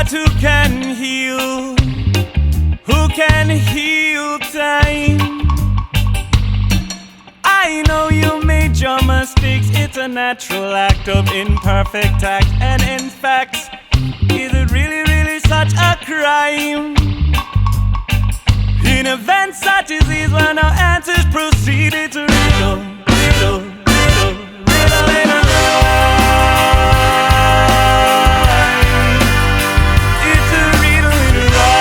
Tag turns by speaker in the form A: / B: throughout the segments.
A: But who can heal? Who can heal time? I know you made your mistakes. It's a natural act of imperfect act. And in fact, is it really, really such a crime? In events such as these, when our answers proceeded to riddle, riddle, riddle, riddle in a rhyme. It's a riddle in a rhyme.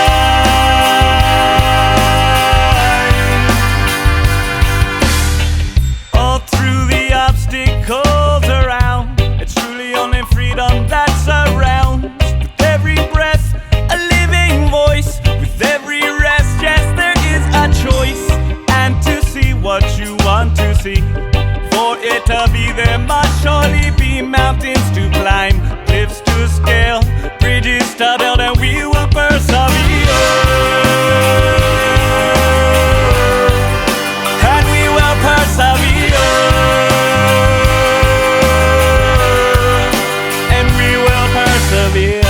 A: All through the obstacles around, it's truly only freedom that surrounds. With every breath, a living voice. With every rest, yes, there is a choice. And to see what you want to see, for it to be there must surely be mountains to climb, cliffs to scale, bridges to build, and we will persevere. And we will persevere. And we will persevere.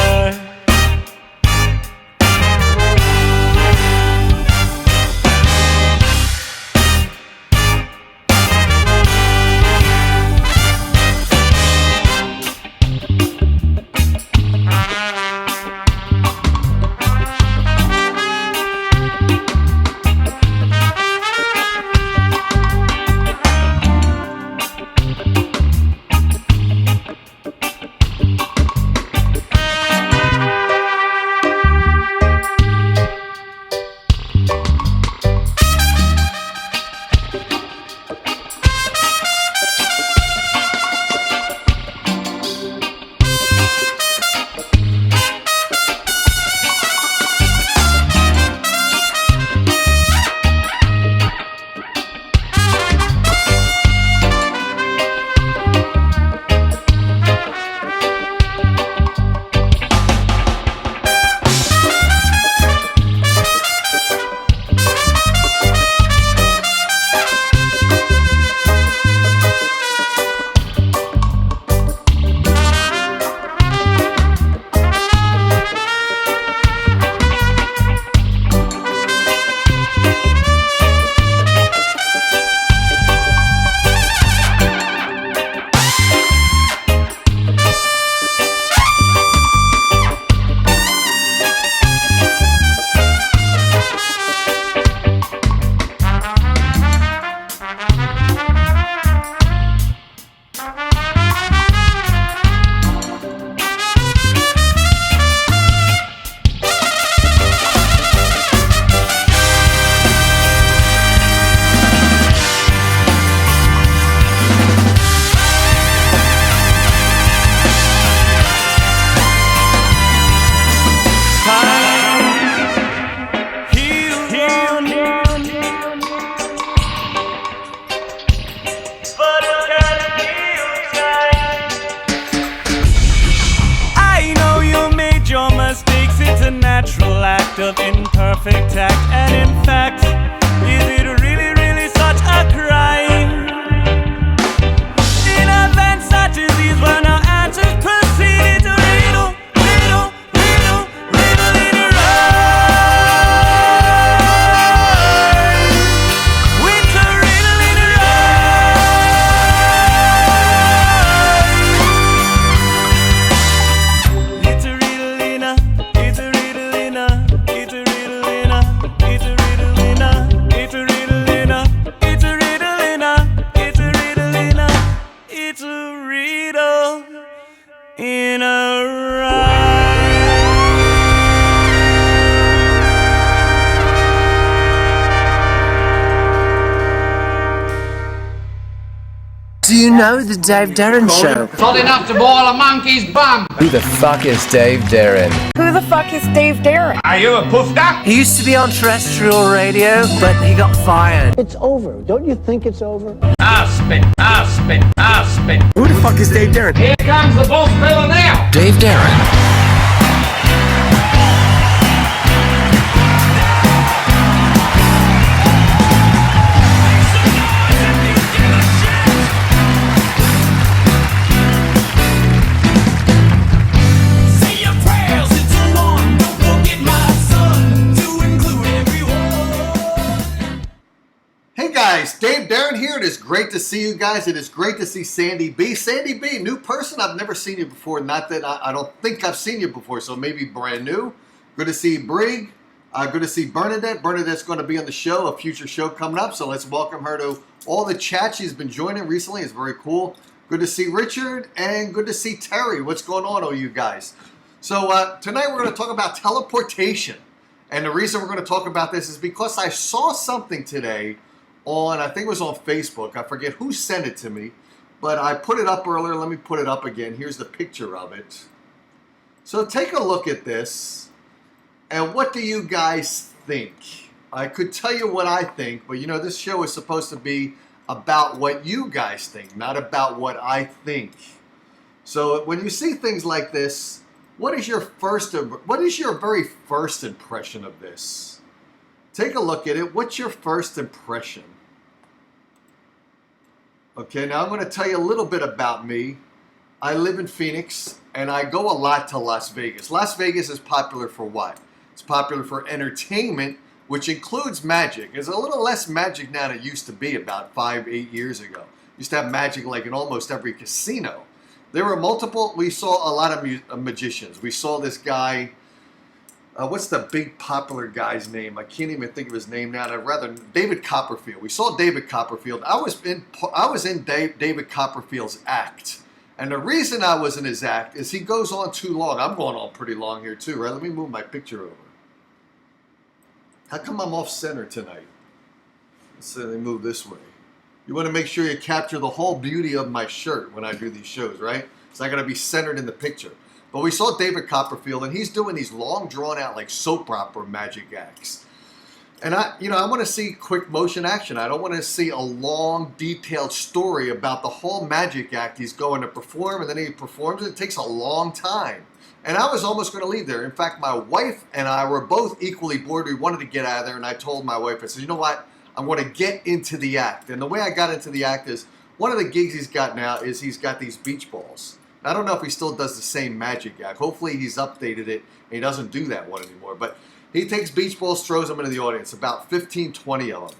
A: Of imperfect act, and in fact, is it really, really such a crime? In events such as these, when our answers proceeded to riddle, riddle, riddle, riddle in a rhyme. It's a riddle in a rhyme. It's a riddle in a, it's a riddle in a. It's a riddle in a, it's a riddle in a, it's a riddle in a, it's a riddle in a, it's a riddle in a, it's a riddle in a rhyme.
B: Do you know the Dave Darren Show?
C: Hot enough to boil a monkey's bum.
D: Who the fuck is Dave Darren?
E: Who the fuck is Dave Darren?
C: Are you a puffed up?
B: He used to be on terrestrial radio, but he got fired.
F: It's over. Don't you think it's over?
C: I'll spit, I'll spit, I'll spit.
D: Who the fuck is Dave Darren?
C: Here comes the boss fella now.
D: Dave Darren.
A: Say your prayers, it's a long
G: It is great to see you guys. It is great to see Sandy B. Sandy B, new person. I've never seen you before. Not that I don't think I've seen you before, so maybe brand new. Good to see Brig. Good to see Bernadette. Bernadette's going to be on the show, a future show coming up. So let's welcome her to all the chat she's been joining recently. It's very cool. Good to see Richard and good to see Terry. What's going on, all you guys? So tonight we're going to talk about teleportation. And the reason we're going to talk about this is because I saw something today on, I think it was on Facebook. I forget who sent it to me, but I put it up earlier. Let me put it up again. Here's the picture of it. So take a look at this. And what do you guys think? I could tell you what I think, but you know, this show is supposed to be about what you guys think, not about what I think. So when you see things like this, what is your very first impression of this? Take a look at it. What's your first impression? Okay, now I'm going to tell you a little bit about me. I live in Phoenix, and I go a lot to Las Vegas. Las Vegas is popular for what? It's popular for entertainment, which includes magic. There's a little less magic now than it used to be about 5-8 years ago. Used to have magic like in almost every casino. There were multiple, we saw a lot of magicians. We saw this guy, what's the big popular guy's name? I can't even think of his name now. I'd rather, David Copperfield. We saw David Copperfield. I was in David Copperfield's act. And the reason I was in his act is he goes on too long. I'm going on pretty long here too, right? Let me move my picture over. How come I'm off center tonight? Let's say they move this way. You want to make sure you capture the whole beauty of my shirt when I do these shows, right? It's not going to be centered in the picture. But we saw David Copperfield, and he's doing these long, drawn-out, like soap opera magic acts. And I want to see quick motion action. I don't want to see a long, detailed story about the whole magic act he's going to perform, and then he performs it. It takes a long time. And I was almost going to leave there. In fact, my wife and I were both equally bored. We wanted to get out of there, and I told my wife, I said, you know what? I'm going to get into the act. And the way I got into the act is, one of the gigs he's got now is he's got these beach balls. I don't know if he still does the same magic act. Hopefully he's updated it and he doesn't do that one anymore. But he takes beach balls, throws them into the audience, about 15, 20 of them.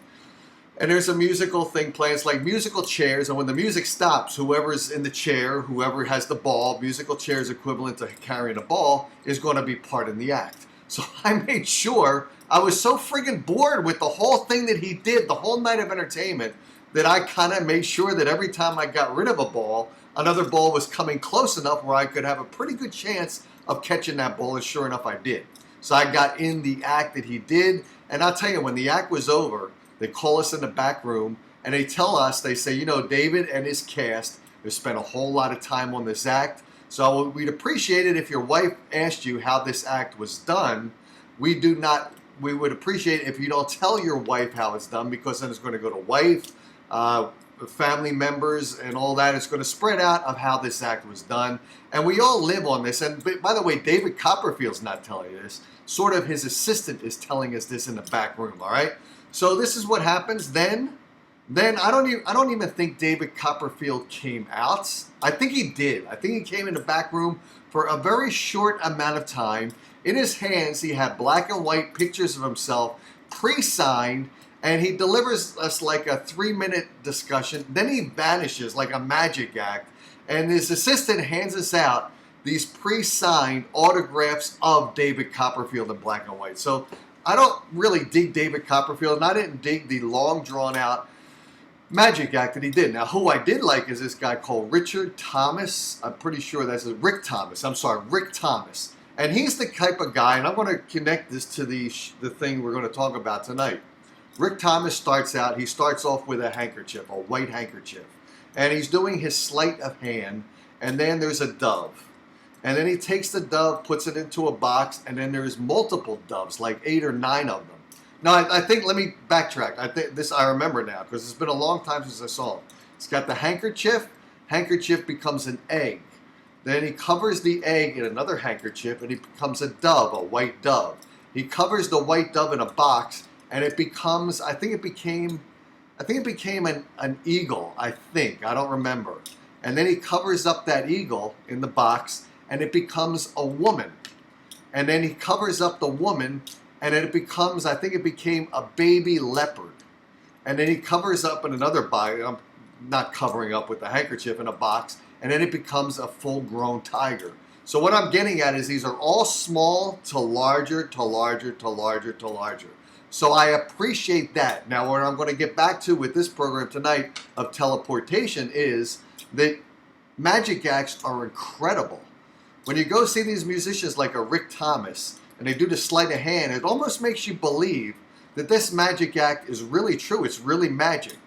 G: And there's a musical thing playing. It's like musical chairs. And when the music stops, whoever's in the chair, whoever has the ball, musical chair is equivalent to carrying a ball, is going to be part in the act. So I made sure, I was so friggin' bored with the whole thing that he did, the whole night of entertainment, that I kind of made sure that every time I got rid of a ball, another ball was coming close enough where I could have a pretty good chance of catching that ball, and sure enough I did. So I got in the act that he did, and I'll tell you, when the act was over, they call us in the back room, and they tell us, they say, you know, David and his cast have spent a whole lot of time on this act, so we'd appreciate it if your wife asked you how this act was done. We would appreciate it if you don't tell your wife how it's done, because then it's going to go to wife, family members, and all that. It's going to spread out of how this act was done. And we all live on this. And by the way, David Copperfield's not telling you this. Sort of his assistant is telling us this in the back room, all right? So this is what happens. Then I don't even think David Copperfield came out. I think he did. I think he came in the back room for a very short amount of time. In his hands, he had black and white pictures of himself, pre-signed, and he delivers us like a 3-minute discussion. Then he vanishes like a magic act, and his assistant hands us out these pre-signed autographs of David Copperfield in black and white. So I don't really dig David Copperfield, and I didn't dig the long, drawn-out magic act that he did. Now, who I did like is this guy called Richard Thomas. I'm pretty sure that's Rick Thomas. Rick Thomas. And he's the type of guy, and I'm going to connect this to the thing we're going to talk about tonight. Rick Thomas starts off with a handkerchief, a white handkerchief. And he's doing his sleight of hand, and then there's a dove. And then he takes the dove, puts it into a box, and then there's multiple doves, like 8 or 9 of them. Now, I think, let me backtrack. I remember now, because it's been a long time since I saw him. He's got the handkerchief. Handkerchief becomes an egg. Then he covers the egg in another handkerchief, and it becomes a dove, a white dove. He covers the white dove in a box, and it becomes, I think it became an eagle, I think. I don't remember. And then he covers up that eagle in the box, and it becomes a woman. And then he covers up the woman, and it becomes, I think it became a baby leopard. and then he covers up in another box. I'm not covering up with the handkerchief in a box, and then it becomes a full-grown tiger. So what I'm getting at is these are all small to larger to larger to larger to larger. So I appreciate that. Now, what I'm going to get back to with this program tonight of teleportation is that magic acts are incredible. When you go see these musicians like a Rick Thomas, and they do the sleight of hand, it almost makes you believe that this magic act is really true. It's really magic.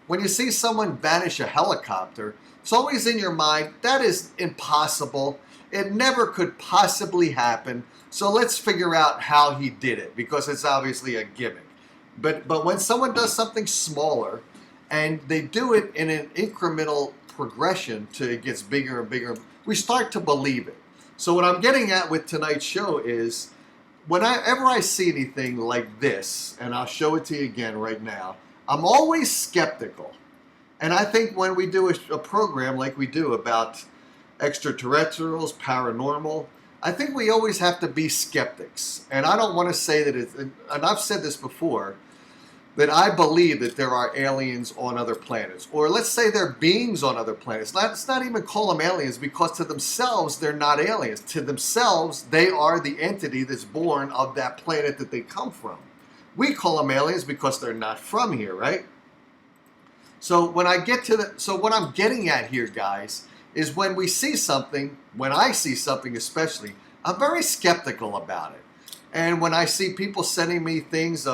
G: When you see someone vanish a helicopter, it's always in your mind, that is impossible. It never could possibly happen. So let's figure out how he did it, because it's obviously a gimmick. But when someone does something smaller and they do it in an incremental progression to it gets bigger and bigger, we start to believe it. So what I'm getting at with tonight's show is whenever I see anything like this, and I'll show it to you again right now, I'm always skeptical. And I think when we do a program like we do about extraterrestrials, paranormal, I think we always have to be skeptics. And I don't want to say that it's, and I've said this before, that I believe that there are aliens on other planets. Or let's say they're beings on other planets. Let's not even call them aliens, because to themselves, they're not aliens. To themselves, they are the entity that's born of that planet that they come from. We call them aliens because they're not from here, right? So when I get to so what I'm getting at here, guys, is when we see something, when I see something especially, I'm very skeptical about it. And when I see people sending me things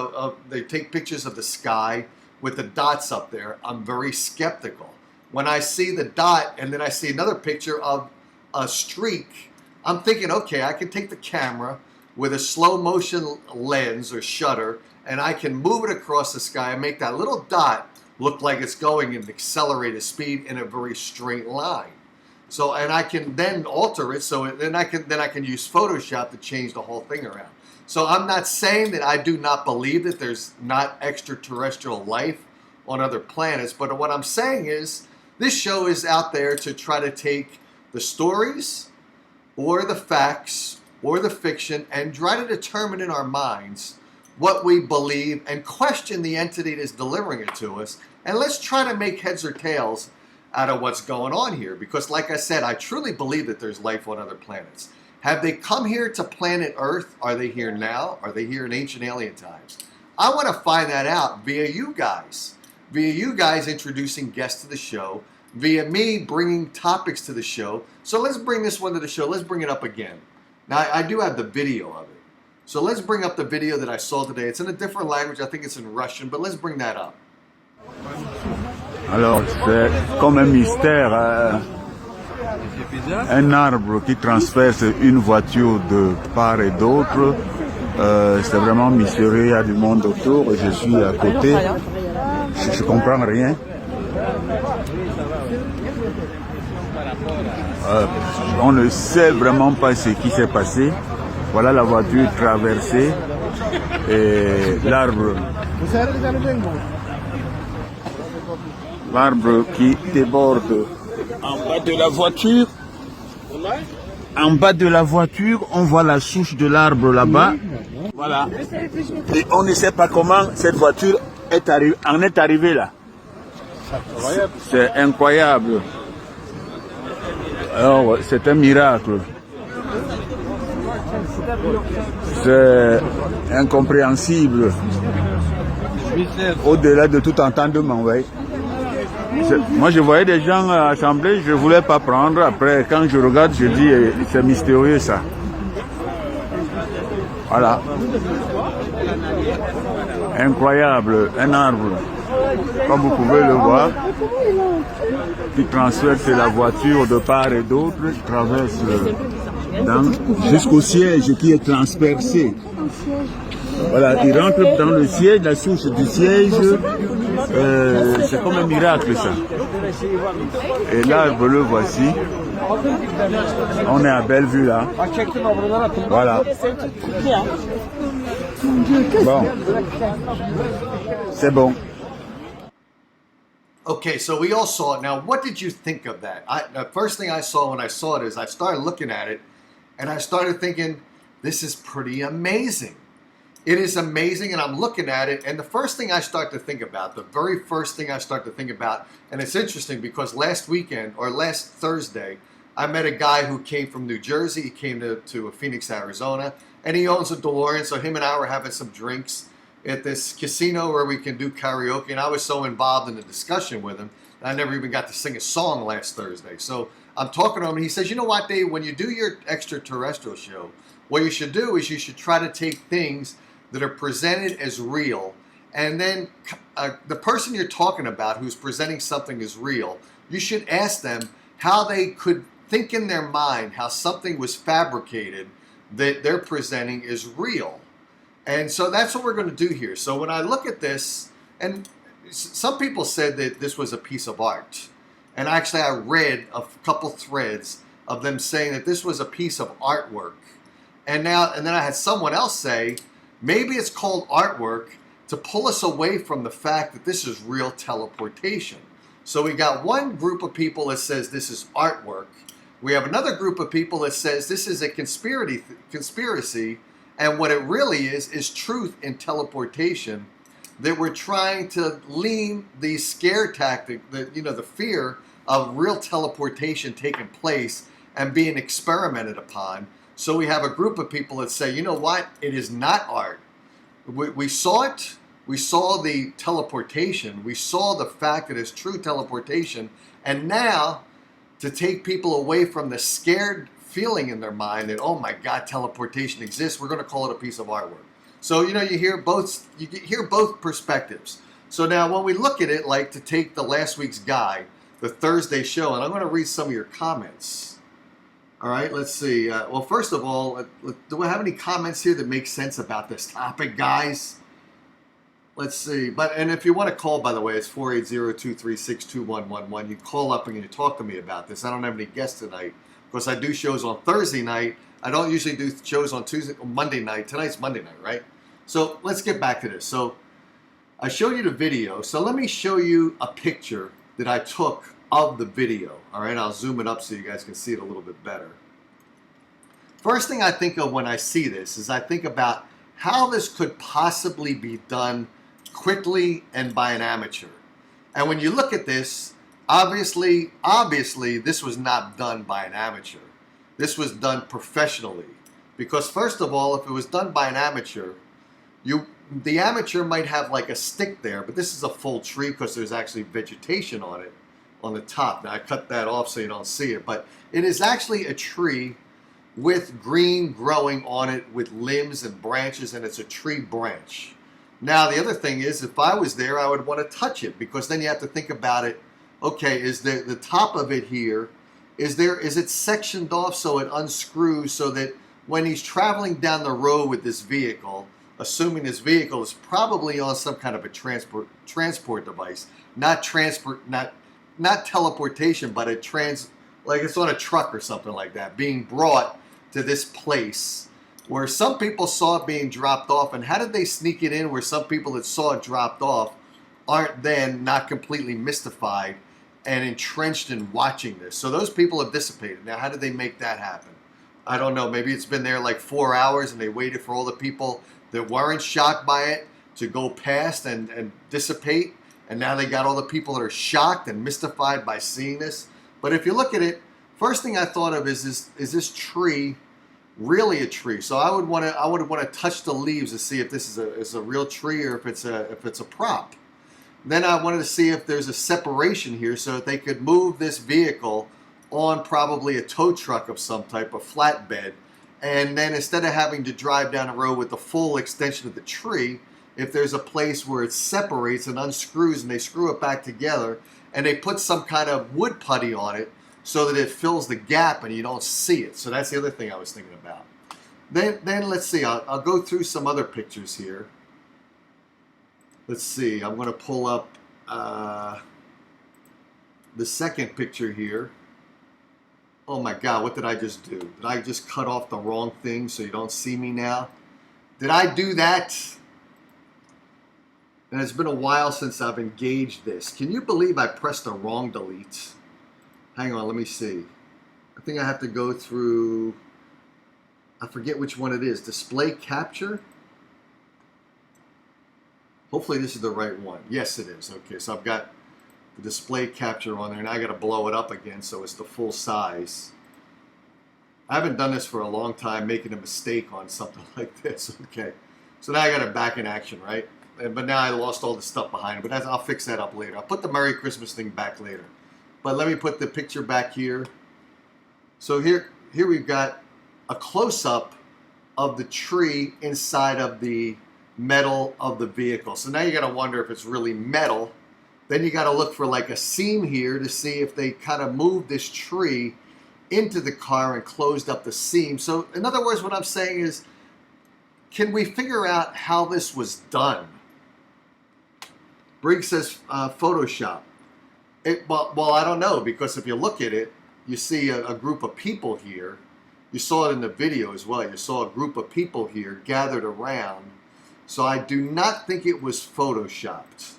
G: they take pictures of the sky with the dots up there, I'm very skeptical. When I see the dot and then I see another picture of a streak, I'm thinking, okay, I can take the camera with a slow motion lens or shutter, and I can move it across the sky and make that little dot look like it's going at an accelerated speed in a very straight line. So, and I can then alter it, so then I can use Photoshop to change the whole thing around. So I'm not saying that I do not believe that there's not extraterrestrial life on other planets, but what I'm saying is this show is out there to try to take the stories or the facts or the fiction and try to determine in our minds what we believe and question the entity that's delivering it to us. And let's try to make heads or tails out of what's going on here. Because like I said, I truly believe that there's life on other planets. Have they come here to planet Earth? Are they here now? Are they here in ancient alien times? I want to find that out via you guys introducing guests to the show, via me bringing topics to the show. So let's bring this one to the show. Let's bring it up again. Now, I do have the video of it. So let's bring up the video that I saw today. It's in a different language. I think it's in Russian, but let's bring that up.
H: Alors, c'est comme un mystère. Un arbre qui transperce une voiture de part et d'autre. C'est vraiment mystérieux. Il y a du monde autour. Je suis à côté. Je comprends rien. On ne sait vraiment pas ce qui s'est passé. Voilà la voiture traversée et l'arbre qui déborde en bas de la voiture. En bas de la voiture, on voit la souche de l'arbre là-bas. Voilà. Et on ne sait pas comment cette voiture en est arrivée là. C'est incroyable. Alors, c'est un miracle. C'est incompréhensible. Au-delà de tout entendement, oui. Moi, je voyais des gens assemblés, je ne voulais pas prendre. Après, quand je regarde, je dis, c'est mystérieux ça. Voilà. Incroyable, un arbre, comme vous pouvez le voir, qui transperce la voiture de part et d'autre, traverse jusqu'au siège qui est transpercé. Voilà, il rentre dans le siège, la souche du siège, c'est comme un miracle ça. Et l'arbre, le voici. On est à Bellevue là. Voilà. Bon. C'est bon.
G: Okay, so we all saw it. Now, what did you think of that? The first thing I saw when I saw it is I started looking at it, and I started thinking, this is pretty amazing. It is amazing, and I'm looking at it, and the first thing I start to think about, the very first thing I start to think about, and it's interesting because last Thursday, I met a guy who came from New Jersey. He came to Phoenix, Arizona, and he owns a DeLorean, so him and I were having some drinks at this casino where we can do karaoke, and I was so involved in the discussion with him that I never even got to sing a song last Thursday. So I'm talking to him, and he says, you know what, Dave, when you do your extraterrestrial show, what you should do is you should try to take things that are presented as real, and then the person you're talking about who's presenting something as real, you should ask them how they could think in their mind how something was fabricated that they're presenting is real. And so that's what we're going to do here. So when I look at this, and some people said that this was a piece of art, and actually I read a couple threads of them saying that this was a piece of artwork, and then I had someone else say, maybe it's called artwork to pull us away from the fact that this is real teleportation. So we got one group of people that says this is artwork. We have another group of people that says this is a conspiracy, and what it really is truth in teleportation, that we're trying to lean the scare tactic, the fear of real teleportation taking place and being experimented upon. So we have a group of people that say, you know what, it is not art. We saw it. We saw the teleportation. We saw the fact that it's true teleportation. And now, to take people away from the scared feeling in their mind that, oh my God, teleportation exists, we're going to call it a piece of artwork. So, you hear both perspectives. So now when we look at it, like to take the last week's guy, the Thursday show, and I'm going to read some of your comments. All right, let's see. Well, first of all, do we have any comments here that make sense about this topic, guys? Let's see. And if you want to call, by the way, it's 480-236-2111. You call up and you talk to me about this. I don't have any guests tonight because I do shows on Thursday night. I don't usually do shows on Monday night. Tonight's Monday night, right? So let's get back to this. So I showed you the video. So let me show you a picture that I took of the video. All right, I'll zoom it up so you guys can see it a little bit better. First thing I think of when I see this is I think about how this could possibly be done quickly and by an amateur. And when you look at this, obviously this was not done by an amateur. This was done professionally. Because first of all, if it was done by an amateur, the amateur might have like a stick there, but this is a full tree because there's actually vegetation on it on the top. Now I cut that off so you don't see it, but it is actually a tree with green growing on it with limbs and branches, and it's a tree branch. Now the other thing is, if I was there, I would want to touch it, because then you have to think about it. Okay, is the top of it here, is it sectioned off so it unscrews so that when he's traveling down the road with this vehicle, assuming this vehicle is probably on some kind of a transport device, not teleportation, but like it's on a truck or something like that, being brought to this place where some people saw it being dropped off. And how did they sneak it in where some people that saw it dropped off aren't then not completely mystified and entrenched in watching this? So those people have dissipated. Now, how did they make that happen? I don't know. Maybe it's been there like 4 hours and they waited for all the people that weren't shocked by it to go past and dissipate. And now they got all the people that are shocked and mystified by seeing this. But if you look at it, first thing I thought of is this tree really a tree? So I would want to touch the leaves to see if this is a real tree or if it's a prop. Then I wanted to see if there's a separation here so that they could move this vehicle on probably a tow truck of some type of flatbed. And then instead of having to drive down the road with the full extension of the tree, if there's a place where it separates and unscrews and they screw it back together and they put some kind of wood putty on it so that it fills the gap and you don't see it. So that's the other thing I was thinking about. Then let's see, I'll go through some other pictures here. Let's see, I'm going to pull up the second picture here. Oh my God, what did I just do? Did I just cut off the wrong thing so you don't see me now? Did I do that? And it's been a while since I've engaged this. Can you believe I pressed the wrong delete? Hang on, let me see. I think I have to go through, I forget which one it is. Display capture? Hopefully this is the right one. Yes, it is. Okay, so I've got the display capture on there, and I got to blow it up again so it's the full size. I haven't done this for a long time, making a mistake on something like this. Okay, so now I got it back in action, right? But now I lost all the stuff behind it, but I'll fix that up later. I'll put the Merry Christmas thing back later. But let me put the picture back here. So here we've got a close-up of the tree inside of the metal of the vehicle. So now you got to wonder if it's really metal. Then you got to look for like a seam here to see if they kind of moved this tree into the car and closed up the seam. So in other words, what I'm saying is, can we figure out how this was done? Briggs says Photoshop. Well, I don't know, because if you look at it, you see a group of people here. You saw it in the video as well. You saw a group of people here gathered around. So I do not think it was Photoshopped.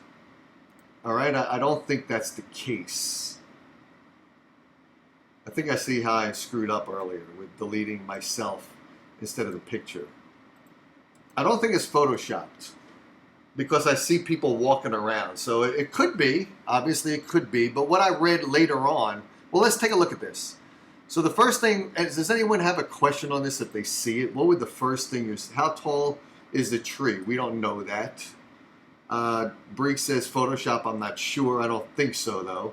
G: All right, I don't think that's the case. I think I see how I screwed up earlier with deleting myself instead of the picture. I don't think it's Photoshopped, because I see people walking around. So it could be, obviously it could be, but what I read later on, well, let's take a look at this. So the first thing, does anyone have a question on this if they see it? What would the first thing is? How tall is the tree? We don't know that. Briggs says Photoshop, I'm not sure. I don't think so, though.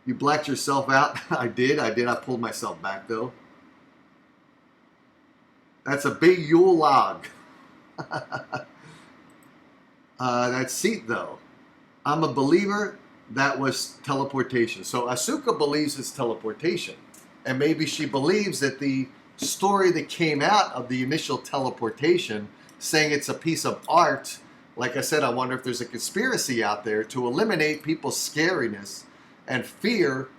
G: You blacked yourself out? I did. I pulled myself back, though. That's a big Yule log. That seat, though. I'm a believer that was teleportation. So Asuka believes it's teleportation. And maybe she believes that the story that came out of the initial teleportation, saying it's a piece of art, like I said, I wonder if there's a conspiracy out there to eliminate people's scariness and fear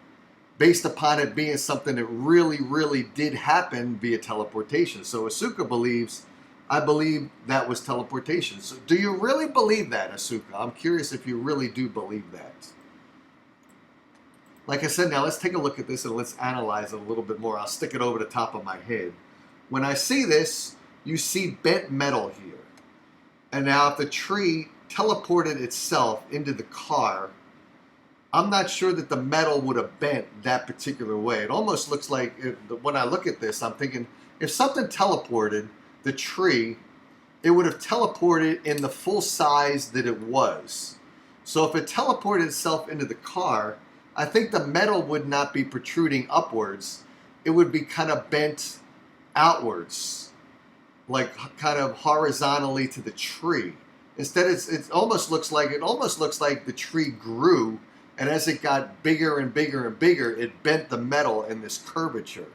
G: based upon it being something that really, really did happen via teleportation. So Asuka believes, I believe that was teleportation. So do you really believe that, Asuka? I'm curious if you really do believe that. Like I said, now let's take a look at this and let's analyze it a little bit more. I'll stick it over the top of my head. When I see this, you see bent metal here. And now if the tree teleported itself into the car, I'm not sure that the metal would have bent that particular way. It almost looks like, when I look at this, I'm thinking, if something teleported the tree, it would have teleported in the full size that it was. So if it teleported itself into the car, I think the metal would not be protruding upwards. It would be kind of bent outwards, like kind of horizontally to the tree. Instead, it almost looks like the tree grew, and as it got bigger and bigger and bigger, it bent the metal in this curvature.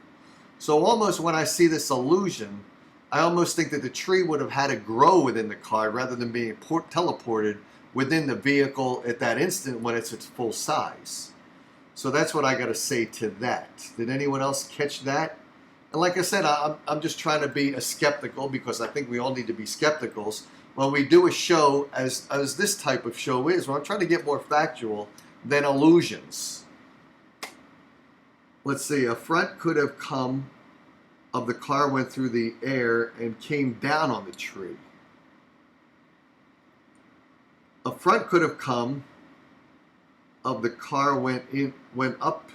G: So almost when I see this illusion, I almost think that the tree would have had to grow within the car rather than being teleported within the vehicle at that instant when it's its full size. So that's what I got to say to that. Did anyone else catch that? And like I said, I'm just trying to be a skeptical, because I think we all need to be skepticals. When we do a show, as this type of show is, where I'm trying to get more factual than illusions. Let's see, a front could have come of the car went through the air and came down on the tree. A front could have come of the car went up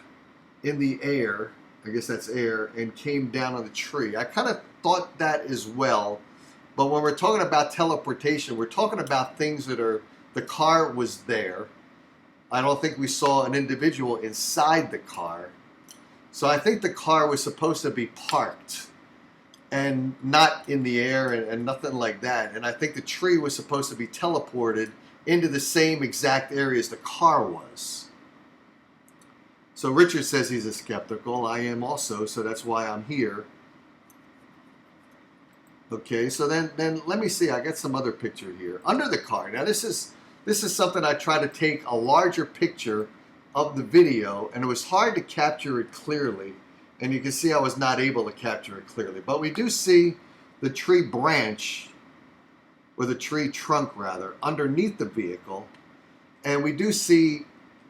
G: in the air, I guess that's air, and came down on the tree. I kind of thought that as well, but when we're talking about teleportation, we're talking about things that are, the car was there. I don't think we saw an individual inside the car. So I think the car was supposed to be parked and not in the air and nothing like that. And I think the tree was supposed to be teleported into the same exact area as the car was. So Richard says he's a skeptical. I am also, so that's why I'm here. Okay, so then let me see. I got some other picture here. Under the car. Now this is something I try to take a larger picture of the video, and it was hard to capture it clearly. And you can see I was not able to capture it clearly. But we do see the tree branch, or the tree trunk rather, underneath the vehicle. And we do see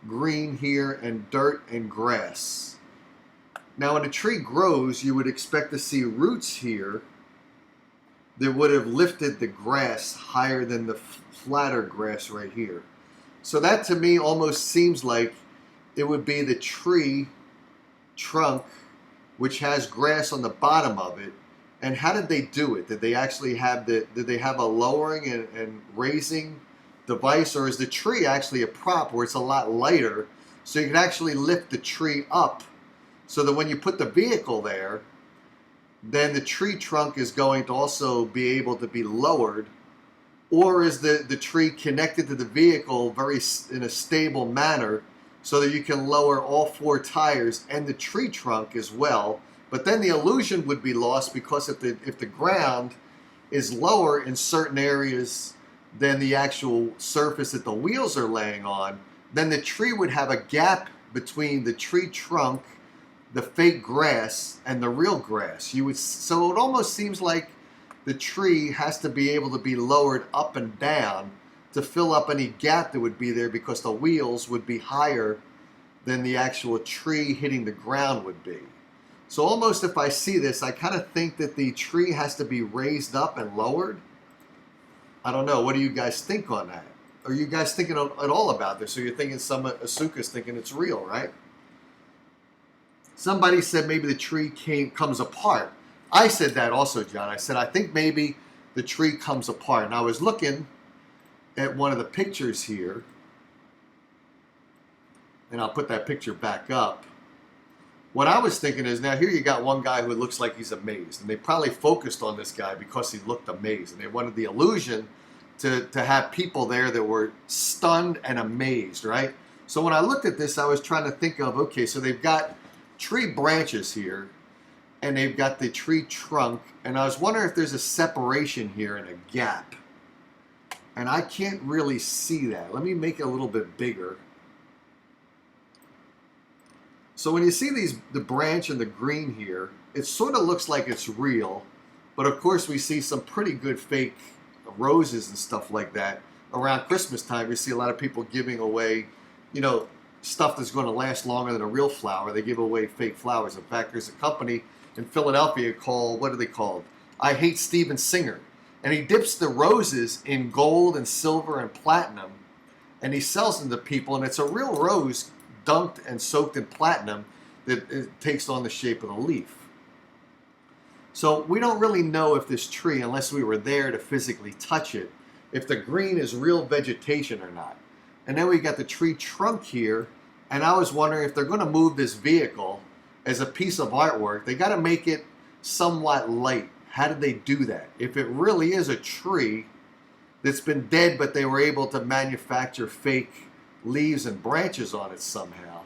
G: green here and dirt and grass. Now when a tree grows, you would expect to see roots here that would have lifted the grass higher than the flatter grass right here. So that to me almost seems like it would be the tree trunk which has grass on the bottom of it. And how did they do it? Did they actually have did they have a lowering and raising device, or is the tree actually a prop where it's a lot lighter so you can actually lift the tree up so that when you put the vehicle there, then the tree trunk is going to also be able to be lowered? Or is the tree connected to the vehicle in a stable manner so that you can lower all 4 tires and the tree trunk as well? But then the illusion would be lost, because if the ground is lower in certain areas than the actual surface that the wheels are laying on, then the tree would have a gap between the tree trunk, the fake grass, and the real grass. So it almost seems like the tree has to be able to be lowered up and down to fill up any gap that would be there, because the wheels would be higher than the actual tree hitting the ground would be. So almost if I see this, I kind of think that the tree has to be raised up and lowered. I don't know. What do you guys think on that? Are you guys thinking at all about this? So you're thinking Asuka's thinking it's real, right? Somebody said maybe the tree comes apart. I said that also, John. I said I think maybe the tree comes apart. And I was looking at one of the pictures here, and I'll put that picture back up. What I was thinking is, now here you got one guy who looks like he's amazed, and they probably focused on this guy because he looked amazed, and they wanted the illusion to have people there that were stunned and amazed, right? So when I looked at this, I was trying to think of, okay, so they've got tree branches here, and they've got the tree trunk, and I was wondering if there's a separation here and a gap, and I can't really see that. Let me make it a little bit bigger. So when you see the branch and the green here, it sort of looks like it's real, but of course we see some pretty good fake roses and stuff like that. Around Christmas time, you see a lot of people giving away, stuff that's going to last longer than a real flower. They give away fake flowers. In fact, there's a company in Philadelphia called, what are they called? I Hate Steven Singer. And he dips the roses in gold and silver and platinum, and he sells them to people, and it's a real rose dunked and soaked in platinum that it takes on the shape of a leaf. So we don't really know if this tree, unless we were there to physically touch it, if the green is real vegetation or not. And then we got the tree trunk here, and I was wondering if they're going to move this vehicle as a piece of artwork, they got to make it somewhat light. How did they do that? If it really is a tree that's been dead, but they were able to manufacture fake leaves and branches on it somehow,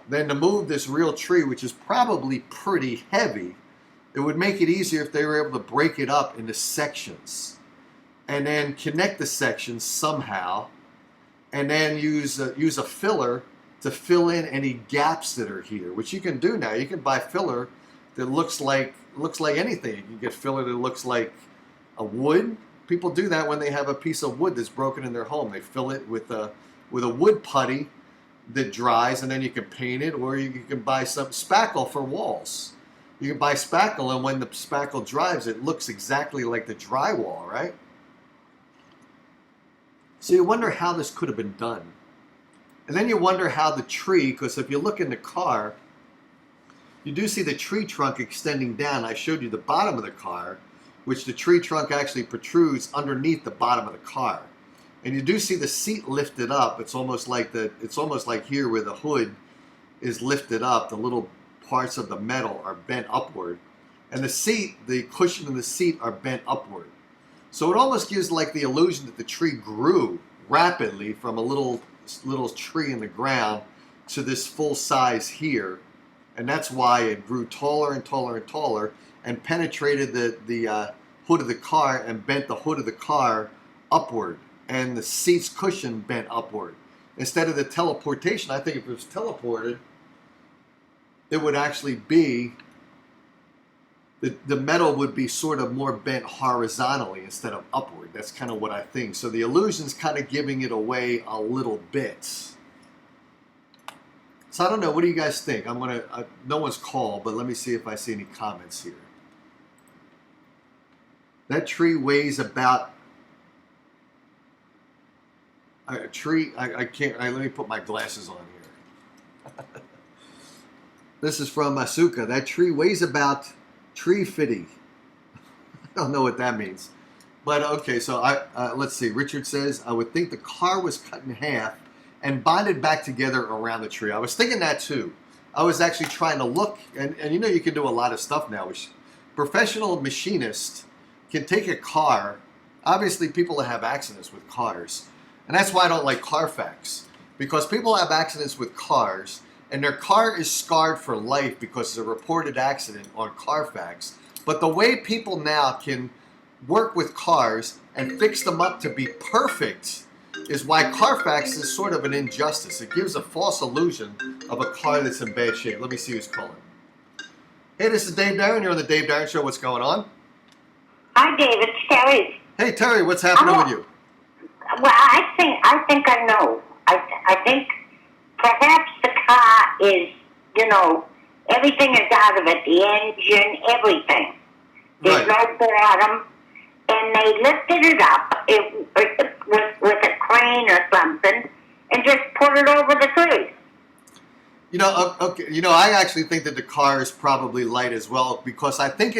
G: then to move this real tree, which is probably pretty heavy, it would make it easier if they were able to break it up into sections and then connect the sections somehow, and then use a filler to fill in any gaps that are here, which you can do now. You can buy filler that looks like anything. You can get filler that looks like a wood. People do that when they have a piece of wood that's broken in their home. They fill it with a wood putty that dries, and then you can paint it, or you can buy some spackle for walls. You can buy spackle, and when the spackle dries, it looks exactly like the drywall, right? So you wonder how this could have been done. And then you wonder how the tree, because if you look in the car, you do see the tree trunk extending down. I showed you the bottom of the car, which the tree trunk actually protrudes underneath the bottom of the car. And you do see the seat lifted up. It's almost like here where the hood is lifted up, the little parts of the metal are bent upward. And the cushion and the seat are bent upward. So it almost gives like the illusion that the tree grew rapidly from a little tree in the ground to this full size here. And that's why it grew taller and taller and taller and penetrated the hood of the car and bent the hood of the car upward. And the seat's cushion bent upward. Instead of the teleportation, I think if it was teleported, it would actually be, the metal would be sort of more bent horizontally instead of upward. That's kind of what I think. So the illusion's kind of giving it away a little bit. So I don't know. What do you guys think? No one's called, but let me see if I see any comments here. That tree weighs about a tree. I can't. Let me put my glasses on here. This is from Asuka. That tree weighs about tree fitty. I don't know what that means. But okay, so let's see. Richard says, I would think the car was cut in half and bonded back together around the tree. I was thinking that too. I was actually trying to look, and you know you can do a lot of stuff now. Professional machinists can take a car. Obviously, people that have accidents with cars. And that's why I don't like Carfax. Because people have accidents with cars, and their car is scarred for life because of a reported accident on Carfax. But the way people now can work with cars and fix them up to be perfect is why Carfax is sort of an injustice. It gives a false illusion of a car that's in bad shape. Let me see who's calling. Hey, this is Dave Darren. You're on the Dave Darren Show. What's going on?
I: Hi, David. It's Terry.
G: Hey, Terry. What's happening with you?
I: Well, I think I know. I think perhaps the car is, everything is out of it. The engine, everything. There's no bottom. And they lifted it up with a crane or something and just put it over the tree.
G: I actually think that the car is probably light as well because I think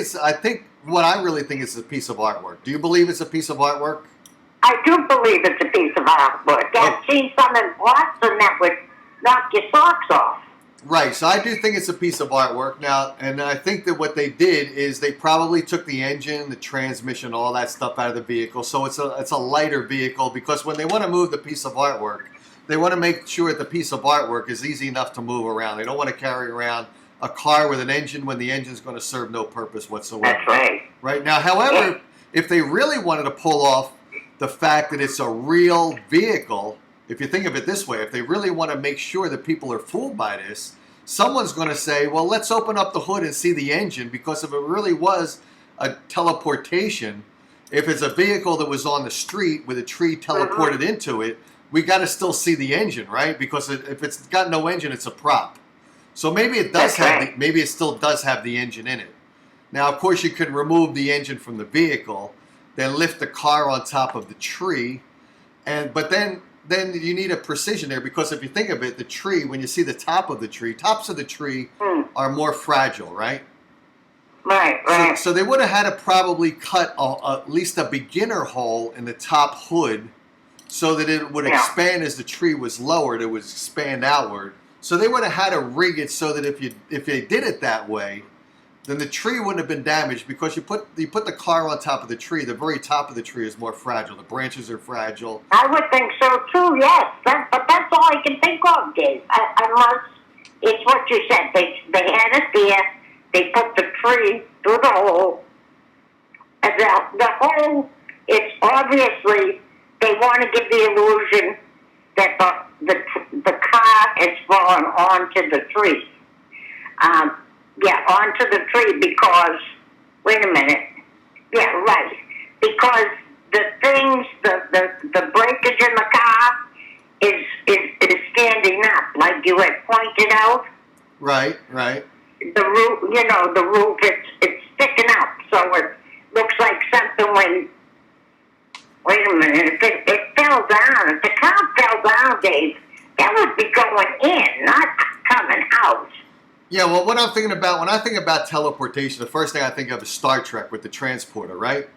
G: what I really think is a piece of artwork. Do you believe it's a piece of artwork?
I: I do believe it's a piece of artwork. I've seen some in Boston that would knock your socks off. Right,
G: so I do think it's a piece of artwork now, and I think that what they did is they probably took the engine, the transmission, all that stuff out of the vehicle, so it's a lighter vehicle because when they want to move the piece of artwork, they want to make sure that the piece of artwork is easy enough to move around. They don't want to carry around a car with an engine when the engine's going to serve no purpose whatsoever.
I: That's right.
G: Right now, however, if they really wanted to pull off the fact that it's a real vehicle, if you think of it this way, if they really want to make sure that people are fooled by this, someone's going to say, well, let's open up the hood and see the engine, because if it really was a teleportation, if it's a vehicle that was on the street with a tree teleported into it, we got to still see the engine, right? Because if it's got no engine, it's a prop. So maybe it does maybe it still does have the engine in it. Now, of course, you can remove the engine from the vehicle, then lift the car on top of the tree, but then you need a precision there, because if you think of it, the tree, when you see the top of the tree, tops of the tree are more fragile, right?
I: Right.
G: So they would have had to probably cut at least a beginner hole in the top hood so that it would expand as the tree was lowered, it would expand outward. So they would have had to rig it so that if they did it that way, then the tree wouldn't have been damaged, because you put the car on top of the tree. The very top of the tree is more fragile. The branches are fragile.
I: I would think so too. Yes, but that's all I can think of, Dave. Unless it's what you said. They had it there. They put the tree through the hole. And the hole. It's obviously they want to give the illusion that the car has fallen onto the tree. Onto the tree because, wait a minute. Yeah, right. Because the things, the breakage in the car is standing up, like you had pointed out.
G: Right.
I: The roof, it's sticking up, so it looks like something when, wait a minute, if it fell down, if the car fell down, Dave, that would be going in, not coming out.
G: Yeah, well, what I'm thinking about, when I think about teleportation, the first thing I think of is Star Trek with the transporter, right?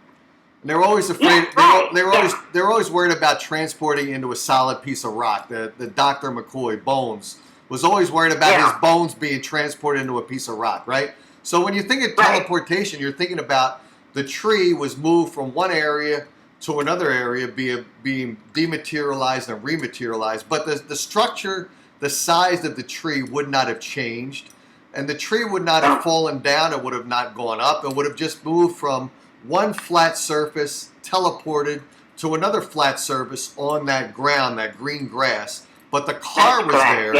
G: And they're always afraid, they're always worried about transporting into a solid piece of rock. The Dr. McCoy, Bones, was always worried about his bones being transported into a piece of rock, right? So when you think of teleportation, you're thinking about the tree was moved from one area to another area, being dematerialized and rematerialized, but the structure, the size of the tree would not have changed. And the tree would not have fallen down, it would have not gone up, it would have just moved from one flat surface, teleported to another flat surface on that ground, that green grass. But the car was there.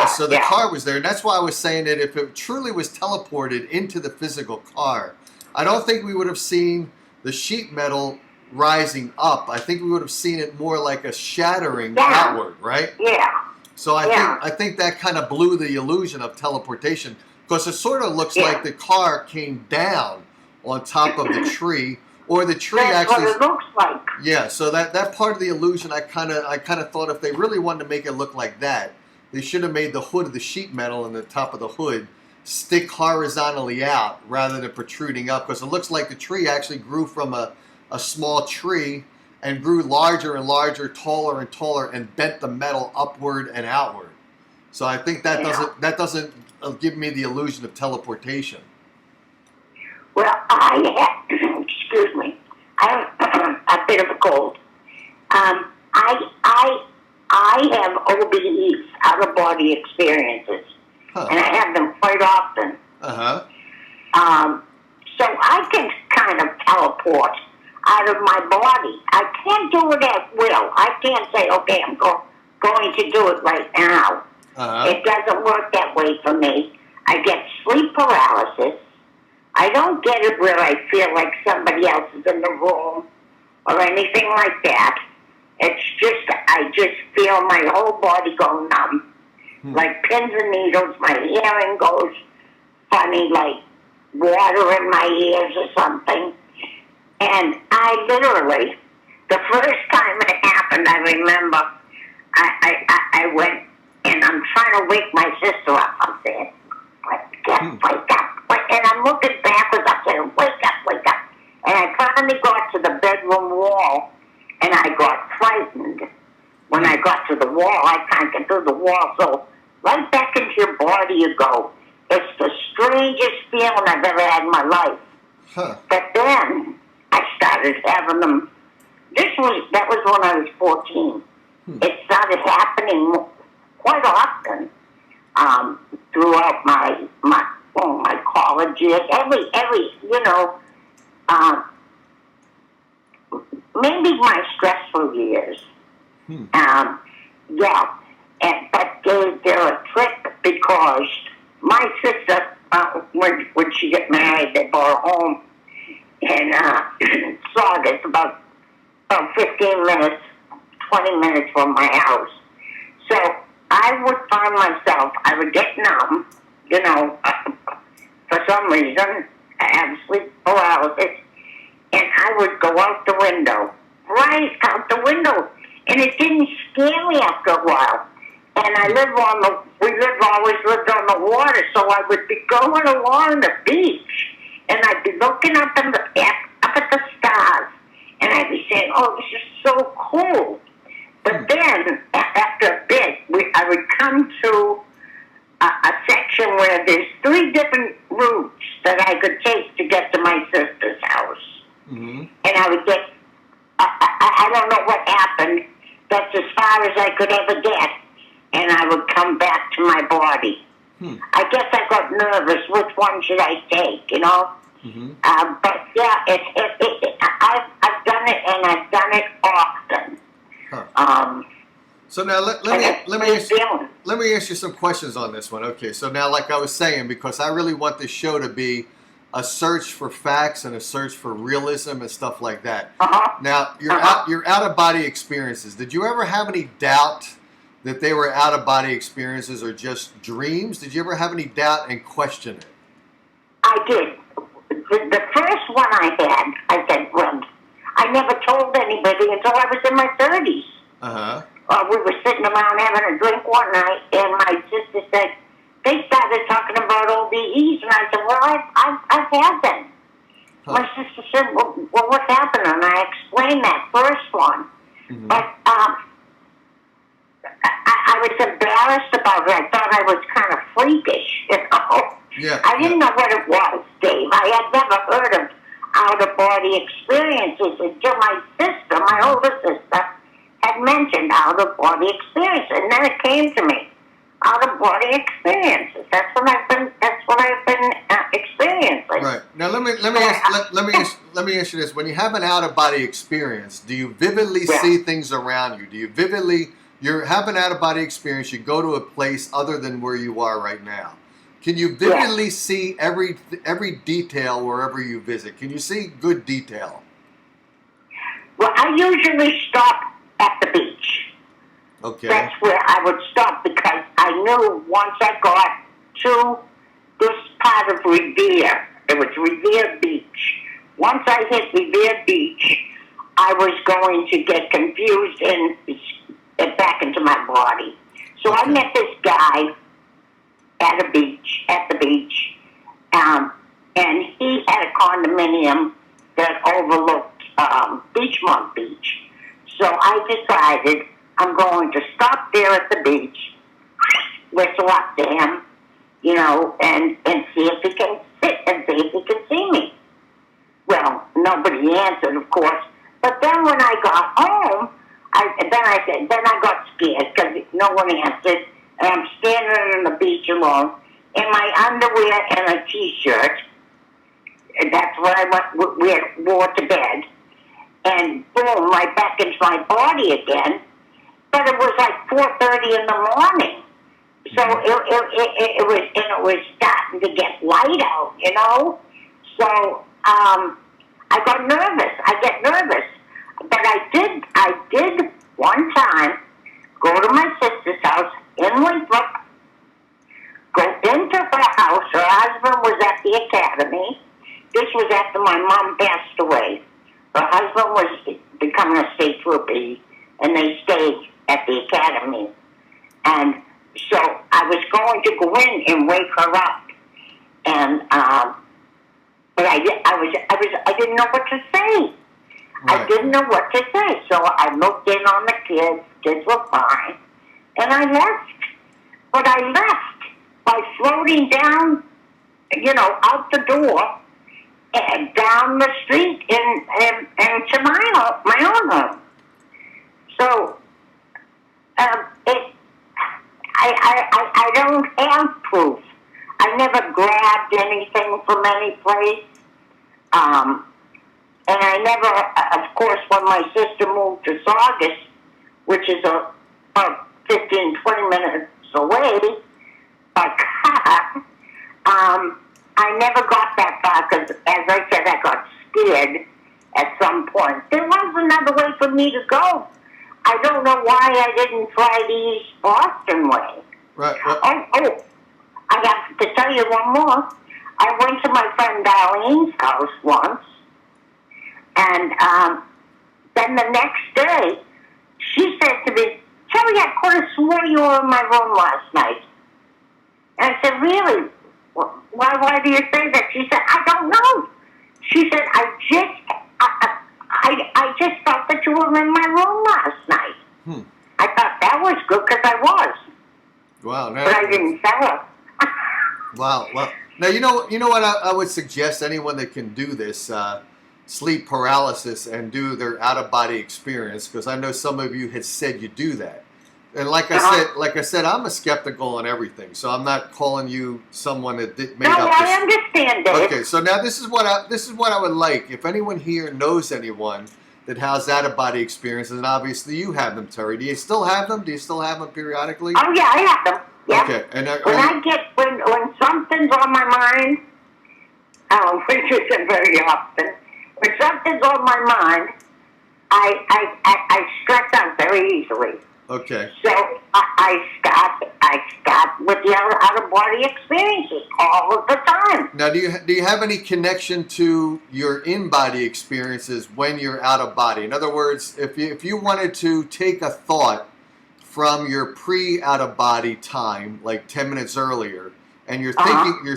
G: So the car was there. And that's why I was saying that if it truly was teleported into the physical car, I don't think we would have seen the sheet metal rising up. I think we would have seen it more like a shattering outward, right?
I: Yeah.
G: So I think that kind of blew the illusion of teleportation, because it sort of looks like the car came down on top of the tree Or the tree
I: That's
G: actually.
I: what it looks like.
G: Yeah, so that part of the illusion, I kind of thought if they really wanted to make it look like that, they should have made the hood of the sheet metal and the top of the hood stick horizontally out rather than protruding up, because it looks like the tree actually grew from a small tree and grew larger and larger, taller and taller, and bent the metal upward and outward. So I think that doesn't give me the illusion of teleportation.
I: Well, I have, excuse me, I have a bit of a cold. I have OBEs, out-of-body experiences, and I have them quite often. So I can kind of teleport out of my body. I can't do it at will. I can't say, okay, I'm going to do it right now. It doesn't work that way for me. I get sleep paralysis. I don't get it where I feel like somebody else is in the room or anything like that. It's just, I just feel my whole body go numb. Like pins and needles, my hearing goes funny, like water in my ears or something. And I literally, the first time it happened, I remember, I went, and I'm trying to wake my sister up. I'm saying, wake up. And I'm looking backwards. I'm saying, wake up. And I finally got to the bedroom wall, and I got frightened. When I got to the wall, I can't get through the wall. So right back into your body you go. It's the strangest feeling I've ever had in my life. But then I started having them. That was when I was 14. It started happening quite often throughout my college years. Every maybe my stressful years. But they're a trick because my sister, when she got married, they bought a home in Saugus, about 15 minutes, 20 minutes from my house. So I would find myself, I would get numb, for some reason, I have sleep paralysis, and I would go out the window, right out the window, and it didn't scare me after a while. And we always lived on the water, so I would be going along the beach, and I'd be looking up at the stars, and I'd be saying, oh, this is so cool. But then, after a bit, I would come to a section where there's 3 different routes that I could take to get to my sister's house. And I would get, I don't know what happened, that's as far as I could ever get, and I would come back to my body. I guess I got nervous, which one should I take, But yeah, I've done it, and I've done it often.
G: So now let me ask you some questions on this one. Okay, so now like I was saying, because I really want this show to be a search for facts and a search for realism and stuff like that. Now your out of body experiences. Did you ever have any doubt that they were out of body experiences or just dreams? Did you ever have any doubt and question it?
I: I did. The first one I said, well, I never told anybody until I was in my 30s. We were sitting around having a drink one night, and my sister said, they started talking about OBEs, and I said, well, I've had them. My sister said, well, what happened? And I explained that first one. But I was embarrassed about it. I thought I was kind of freakish, I didn't know what it was, Dave. I had never heard of out-of-body experiences until my sister, my older sister, had mentioned out-of-body experiences, and then it came to me. Out-of-body experiences. That's what I've been experiencing.
G: Right. Now let me ask you this: when you have an out-of-body experience, do you vividly see things around you? You have an out-of-body experience? You go to a place other than where you are right now. Can you vividly see every detail wherever you visit? Can you see good detail?
I: Well, I usually stop at the beach.
G: Okay.
I: That's where I would stop because I knew once I got to this part of Revere, it was Revere Beach, once I hit Revere Beach, I was going to get confused and back into my body. So I met this guy at the beach, and he had a condominium that overlooked Beachmont Beach. So I decided I'm going to stop there at the beach, whistle up to him, you know, and see if he can sit and see if he can see me. Well, nobody answered, of course. But then when I got home, then I got scared because no one answered, and I'm standing on the beach alone in my underwear and a T-shirt. And that's what I wore to bed. And boom, right back into my body again. But it was like 4:30 in the morning. So it was starting to get light out, you know? So I got nervous. I get nervous. But I did one time go to my sister's house in Winthrop, go into her house. Her husband was at the academy. This was after my mom passed away. Her husband was becoming a state trooper, and they stayed at the academy. And so I was going to go in and wake her up, and but I didn't know what to say. Right. I didn't know what to say, so I looked in on the kids. Kids were fine, and I left. But I left by floating down, you know, out the door and down the street and to my own home. So I don't have proof. I never grabbed anything from any place. And I never, of course, when my sister moved to Saugus, which is about 15, 20 minutes away by car, I never got that far because, as I said, I got scared at some point. There was another way for me to go. I don't know why I didn't try the East Boston way.
G: Right.
I: Oh, I have to tell you one more. I went to my friend Darlene's house once, and then the next day, she said to me, "Terry, I could have swore you were in my room last night." And I said, "Really? Why do you say that?" She said, "I don't know." She said, I just thought that you were in my room last night. I thought that was good because I was.
G: Wow.
I: But I didn't tell her.
G: Wow. Well, now you know what I would suggest anyone that can do this sleep paralysis and do their out of body experience, because I know some of you had said you do that. And like I said, I'm a skeptical on everything, so I'm not calling you someone that made up.
I: No, I understand that.
G: Okay, so now this is what I would like. If anyone here knows anyone that has out of body experiences, and obviously you have them, Terry. Do you still have them? Do you still have them periodically?
I: Oh yeah, I have them. Yeah.
G: Okay, and
I: when something's on my mind, which isn't very often, when something's on my mind, I stress out very easily.
G: Okay.
I: So I start with the out of body experiences all of the time.
G: Now, do you have any connection to your in body experiences when you're out of body? In other words, if you wanted to take a thought from your pre out of body time, like 10 minutes earlier, and you're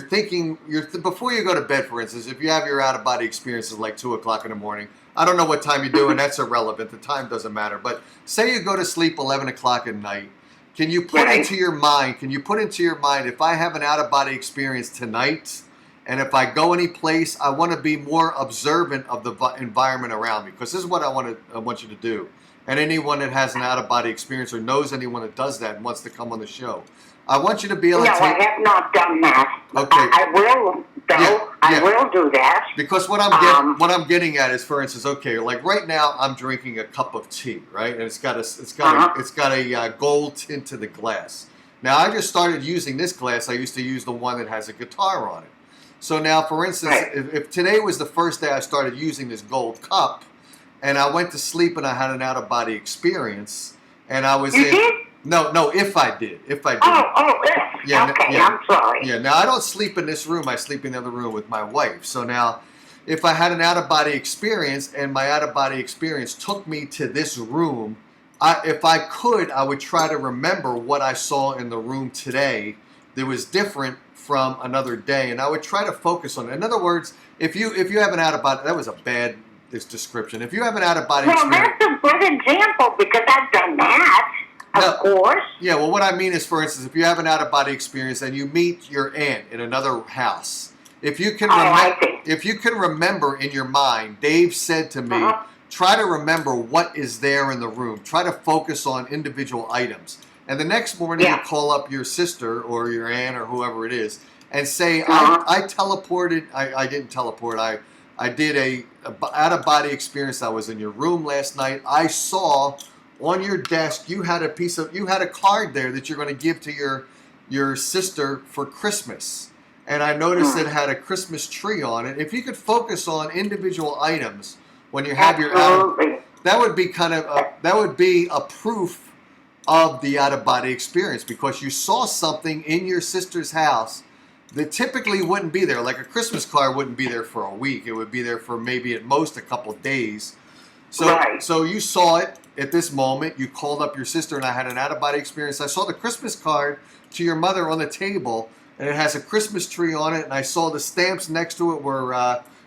G: thinking before you go to bed, for instance, if you have your out of body experiences like 2 o'clock in the morning. I don't know what time you do, and that's irrelevant. The time doesn't matter. But say you go to sleep 11 o'clock at night. Can you put into your mind, if I have an out-of-body experience tonight, and if I go any place, I want to be more observant of the environment around me? Because this is what I want you to do. And anyone that has an out-of-body experience or knows anyone that does that and wants to come on the show, I want you to be able to take...
I: No, I have not done that.
G: Okay.
I: I will, though. Yeah. I will do that.
G: Because what I'm getting at is, for instance, okay, like right now I'm drinking a cup of tea, right, and it's got a gold tint to the glass. Now I just started using this glass. I used to use the one that has a guitar on it. So now, for instance, if today was the first day I started using this gold cup, and I went to sleep and I had an out of body experience, and I was No, if I did. If.
I: Yeah, okay, I'm sorry.
G: Yeah, now I don't sleep in this room. I sleep in the other room with my wife. So now, if I had an out-of-body experience and my out-of-body experience took me to this room, if I could, I would try to remember what I saw in the room today that was different from another day, and I would try to focus on it. In other words, if you have an out-of-body, that was a bad description. If you have an out-of-body experience,
I: that's a good example because I've done that, of course.
G: Yeah, well, what I mean is, for instance, if you have an out-of-body experience and you meet your aunt in another house, if you can remember in your mind, Dave said to me, try to remember what is there in the room. Try to focus on individual items. And the next morning you call up your sister or your aunt or whoever it is and say, I teleported. I didn't teleport. I did a out-of-body experience. I was in your room last night. I saw on your desk you had a card there that you're going to give to your sister for Christmas. And I noticed it had a Christmas tree on it. If you could focus on individual items when you have your that would be a proof of the out-of-body experience, because you saw something in your sister's house that typically wouldn't be there. Like a Christmas card wouldn't be there for a week. It would be there for maybe at most a couple days. So you saw it at this moment. You called up your sister, and I had an out-of-body experience. I saw the Christmas card to your mother on the table, and it has a Christmas tree on it, and I saw the stamps next to it were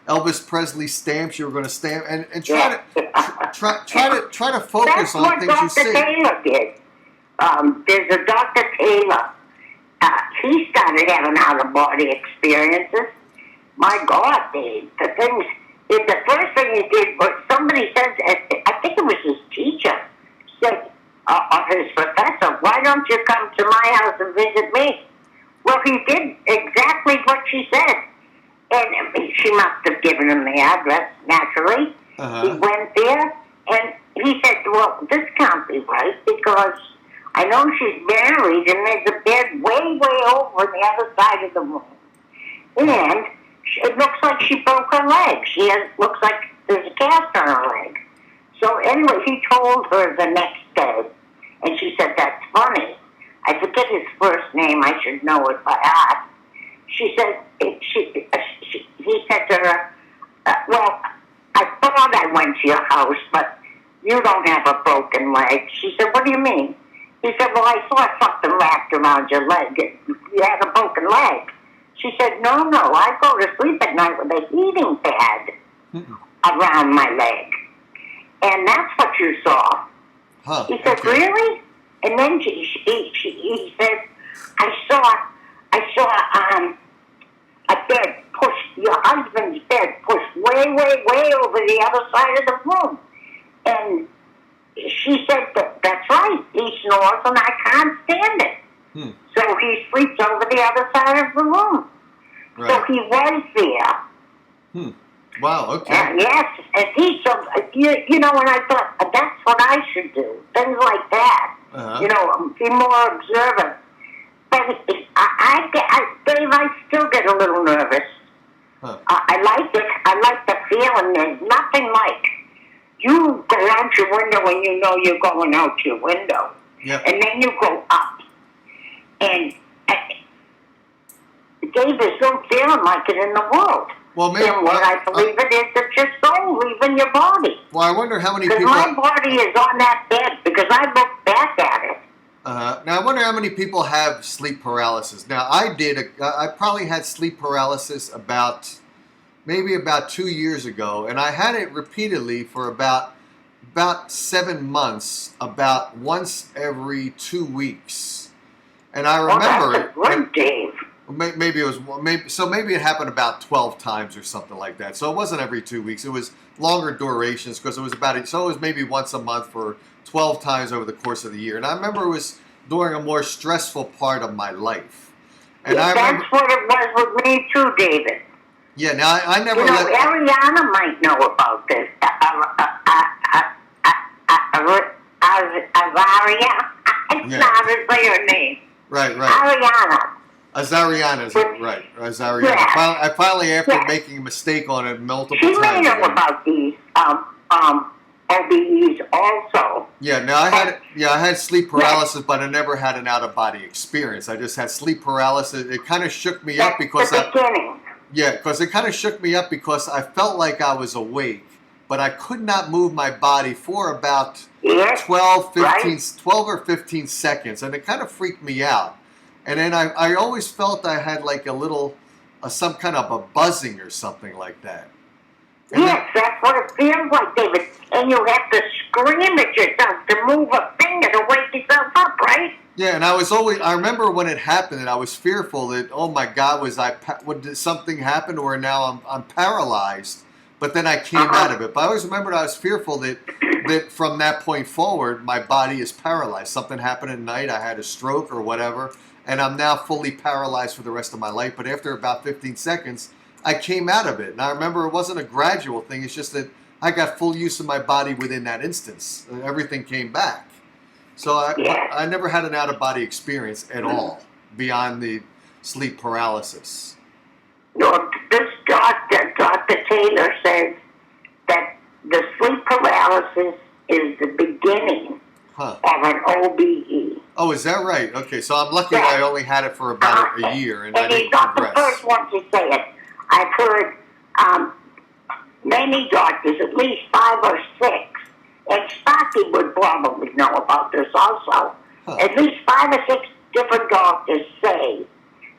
G: Elvis Presley stamps. You were going to stamp and try to focus on things you see.
I: That's what Dr. Taylor did. There's a Dr. Taylor. He started having out-of-body experiences. My God, Dave, the first thing he did was somebody said, I think it was his teacher, said, or his professor, why don't you come to my house and visit me? Well, he did exactly what she said. And she must have given him the address, naturally. He went there, and he said, well, this can't be right, because I know she's married, and there's a bed way, way over on the other side of the room. And it looks like she broke her leg. Looks like there's a cast on her leg. So anyway, he told her the next day, and she said, that's funny. I forget his first name. I should know it by heart. She said, he said to her, well, I thought I went to your house, but you don't have a broken leg. She said, what do you mean? He said, well, I saw something wrapped around your leg. You had a broken leg. She said, no, I go to sleep at night with a heating pad around my leg. And that's what you saw. He said, really? And then he said, I saw a bed pushed, your husband's bed pushed way, way, way over the other side of the room. And she said, that's right, he snores and I can't stand it. So he sleeps over the other side of the room. Right. So he was there.
G: Wow, okay.
I: Yes, and you know, and I thought, that's what I should do. Things like that. You know, be more observant. But Dave, I still get a little nervous. I like it. I like the feeling. There's nothing like you go out your window and you know you're going out your window. Yep. And then you go up. And Dave, there's no feeling like it in the world.
G: Well, maybe
I: what I believe it is that your soul leaving your body.
G: Well, I wonder how many people...
I: Because my body is on that bed, because I look back at it.
G: Now, I wonder how many people have sleep paralysis. Now, I probably had sleep paralysis maybe about 2 years ago, and I had it repeatedly for about 7 months, about once every 2 weeks. And I remember
I: it. Good, Dave.
G: Maybe it happened about 12 times or something like that. So it wasn't every 2 weeks. It was longer durations because it was maybe once a month for 12 times over the course of the year. And I remember it was during a more stressful part of my life. And
I: that's what it was with me too, David.
G: Yeah, now I never
I: Ariana might know about this. Azaria. It's not her name.
G: Right.
I: Ariana.
G: Azariana, right. Azariana. Yeah. I finally, after making a mistake on it multiple times.
I: She may know about these OBEs also.
G: Yeah, now I had sleep paralysis, but I never had an out-of-body experience. I just had sleep paralysis. It kind of shook me up because
I: the beginning.
G: Yeah, because it kind of shook me up because I felt like I was awake, but I could not move my body for about 12 or 15 seconds, and it kind of freaked me out. And then I always felt I had like a little, some kind of a buzzing or something like that. And
I: yes, that's what it feels like, David. And you have to scream at yourself to move a finger to wake yourself up, right?
G: Yeah, and I remember when it happened, and I was fearful that, oh my God, did something happen, or now I'm paralyzed? But then I came out of it. But I always remembered I was fearful that from that point forward, my body is paralyzed. Something happened at night, I had a stroke or whatever, and I'm now fully paralyzed for the rest of my life. But after about 15 seconds, I came out of it. And I remember it wasn't a gradual thing. It's just that I got full use of my body within that instance. Everything came back. So I never had an out-of-body experience at all beyond the sleep paralysis.
I: No, this doctor, Dr. Taylor, says that the sleep paralysis is the beginning of an OBE.
G: Oh, is that right? Okay, so I'm lucky that I only had it for about a year, and I didn't
I: he's not
G: progress.
I: the first one to say it. I've heard many doctors, at least 5 or 6, and Sparky would probably know about this also. At least 5 or 6 different doctors say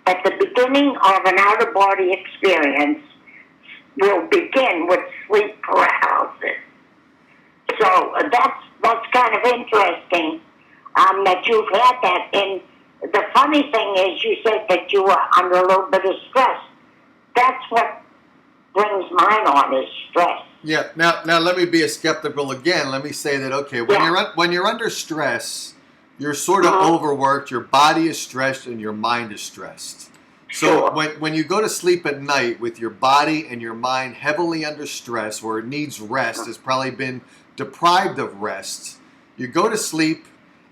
I: that the beginning of an out-of-body experience will begin with sleep paralysis. So that's kind of interesting that you've had that. And the funny thing is, you said that you were under a little bit of stress. That's what brings mine on, is stress.
G: Yeah. Now let me be a skeptical again. Let me say that, okay, when you're under stress, you're sort of overworked, your body is stressed, and your mind is stressed. So when you go to sleep at night with your body and your mind heavily under stress, where it needs rest, has probably been deprived of rest, you go to sleep,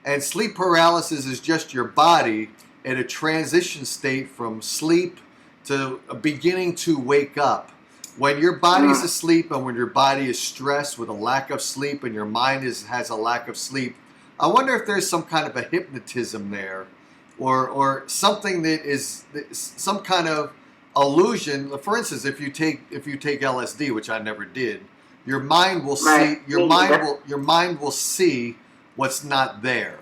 G: and sleep paralysis is just your body in a transition state from sleep to beginning to wake up. When your body's asleep and when your body is stressed with a lack of sleep and your mind has a lack of sleep, I wonder if there's some kind of a hypnotism there, or something that is some kind of illusion. For instance, if you take LSD, which I never did, your mind will see your mind will see what's not there.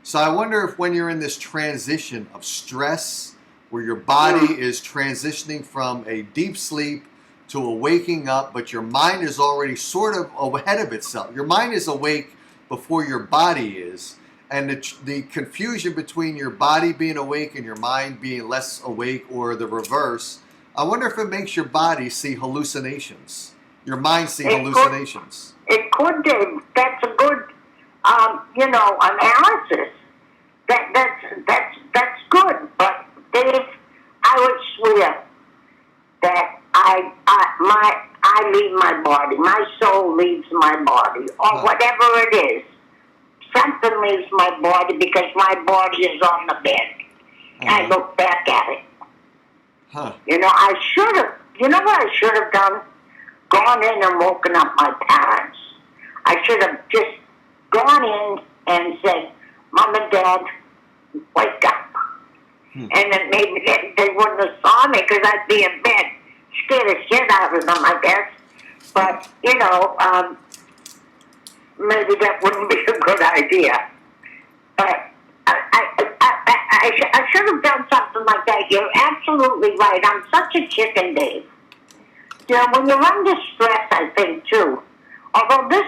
G: So I wonder if when you're in this transition of stress, where your body is transitioning from a deep sleep to a waking up, but your mind is already sort of ahead of itself. Your mind is awake before your body is, and the confusion between your body being awake and your mind being less awake, or the reverse, I wonder if it makes your body see hallucinations, your mind see hallucinations.
I: It could, Dave. That's a good, analysis. That's good. But Dave, I would swear that I leave my body. My soul leaves my body, or whatever it is. Something leaves my body because my body is on the bed. I look back at it. I should have. You know what I should have done? Gone in and woken up my parents. I should have just gone in and said, "Mom and Dad, wake up." And then maybe they wouldn't have saw me because I'd be in bed, scared the shit out of them, I guess. But, maybe that wouldn't be a good idea. But I should have done something like that. You're absolutely right. I'm such a chicken, Dave. When you're under stress, I think, too, although this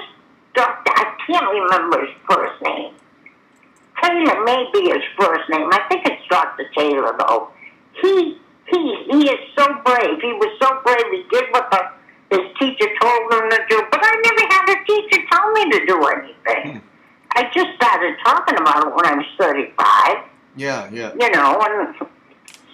I: doctor, I can't remember his first name. Taylor may be his first name. I think it's Dr. Taylor, though. He is so brave. He was so brave. He did what his teacher told him to do. But I never had a teacher tell me to do anything. I just started talking about it when I was 35.
G: Yeah.
I: And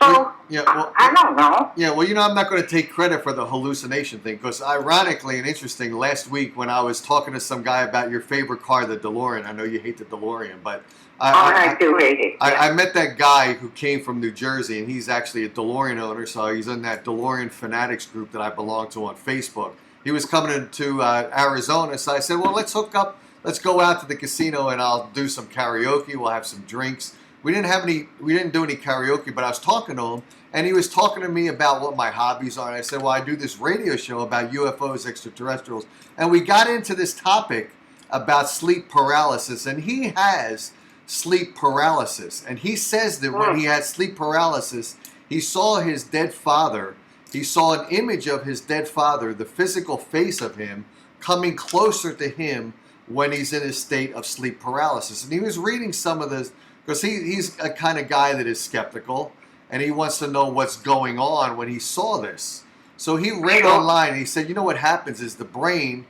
I: so, I don't know.
G: Yeah, well, I'm not going to take credit for the hallucination thing, because ironically and interesting, last week when I was talking to some guy about your favorite car, the DeLorean, I know you hate the DeLorean, but
I: I do hate it.
G: I met that guy who came from New Jersey, and he's actually a DeLorean owner, so he's in that DeLorean Fanatics group that I belong to on Facebook. He was coming to Arizona, so I said, well, let's hook up. Let's go out to the casino, and I'll do some karaoke. We'll have some drinks. We didn't do any karaoke, but I was talking to him, and he was talking to me about what my hobbies are. And I said, well, I do this radio show about UFOs, extraterrestrials. And we got into this topic about sleep paralysis, and he has sleep paralysis. And he says that when he had sleep paralysis, he saw his dead father. He saw an image of his dead father, the physical face of him, coming closer to him when he's in a state of sleep paralysis. And he was reading some of this, because he's a kind of guy that is skeptical, and he wants to know what's going on when he saw this. So he read online, and he said, you know what happens is the brain,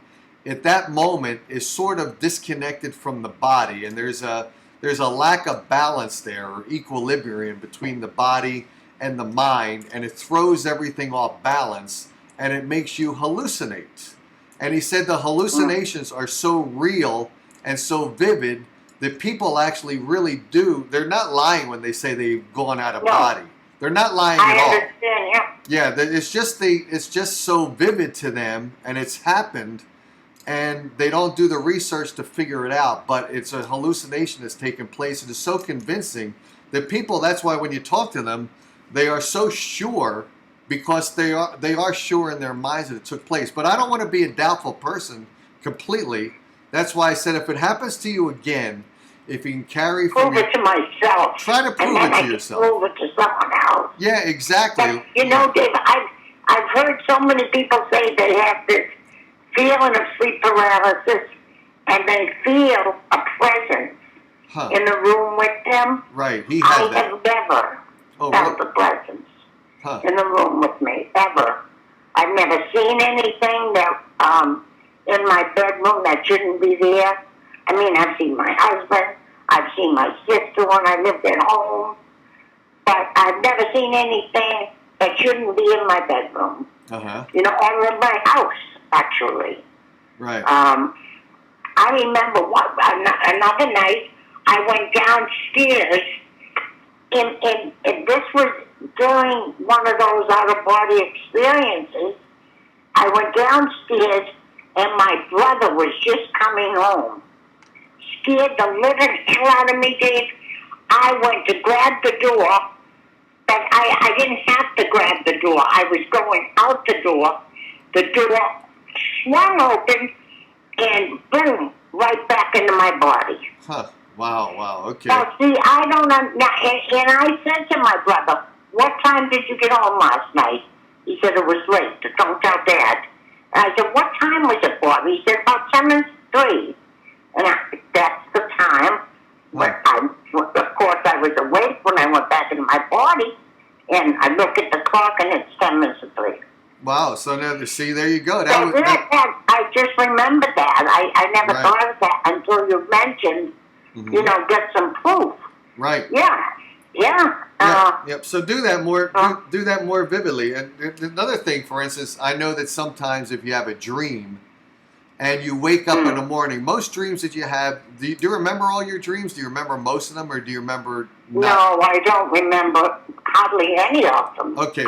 G: at that moment, is sort of disconnected from the body, and there's a lack of balance there, or equilibrium between the body and the mind, and it throws everything off balance, and it makes you hallucinate. And he said the hallucinations are so real and so vivid that people actually really do. They're not lying when they say they've gone out of body. They're not lying at all.
I: I understand, yeah.
G: Yeah, it's just so vivid to them, and it's happened, and they don't do the research to figure it out. But it's a hallucination that's taken place. It is so convincing that people. That's why when you talk to them, they are so sure, because they are sure in their minds that it took place. But I don't want to be a doubtful person completely. That's why I said if it happens to you again, if you can carry from
I: prove it to myself.
G: Try to prove it to yourself.
I: Prove it to someone else.
G: Yeah, exactly.
I: But, you know, Dave, I've heard so many people say they have this feeling of sleep paralysis, and they feel a presence in the room with them.
G: Right, he had that.
I: I have never felt a presence in the room with me, ever. I've never seen anything that in my bedroom that shouldn't be there. I mean, I've seen my husband, I've seen my sister when I lived at home, but I've never seen anything that shouldn't be in my bedroom. You know, or in my house, actually.
G: Right.
I: I remember another night I went downstairs, and this was during one of those out-of-body experiences. I went downstairs, and my brother was just coming home. Scared the living hell out of me, Dave. I went to grab the door, but I didn't have to grab the door. I was going out the door. The door swung open, and boom, right back into my body.
G: Wow, okay.
I: Now, see, I don't know. And I said to my brother, what time did you get home last night? He said it was late. Don't tell Dad. And I said, what time was it, Bob? He said, about 7:03. And that's the time. But of course, I was awake when I went back into my body, and I looked at the clock, and it's 10 minutes to 3.
G: Wow, so now, see, there you go.
I: I just remembered that. I never thought of that until you mentioned, you know, get some proof.
G: Right.
I: Yeah.
G: Yep. So do that more. Do that more vividly. And another thing, for instance, I know that sometimes if you have a dream, and you wake up in the morning, most dreams that you have, do you remember all your dreams? Do you remember most of them, or do you remember not?
I: No, I don't remember hardly any of them.
G: Okay,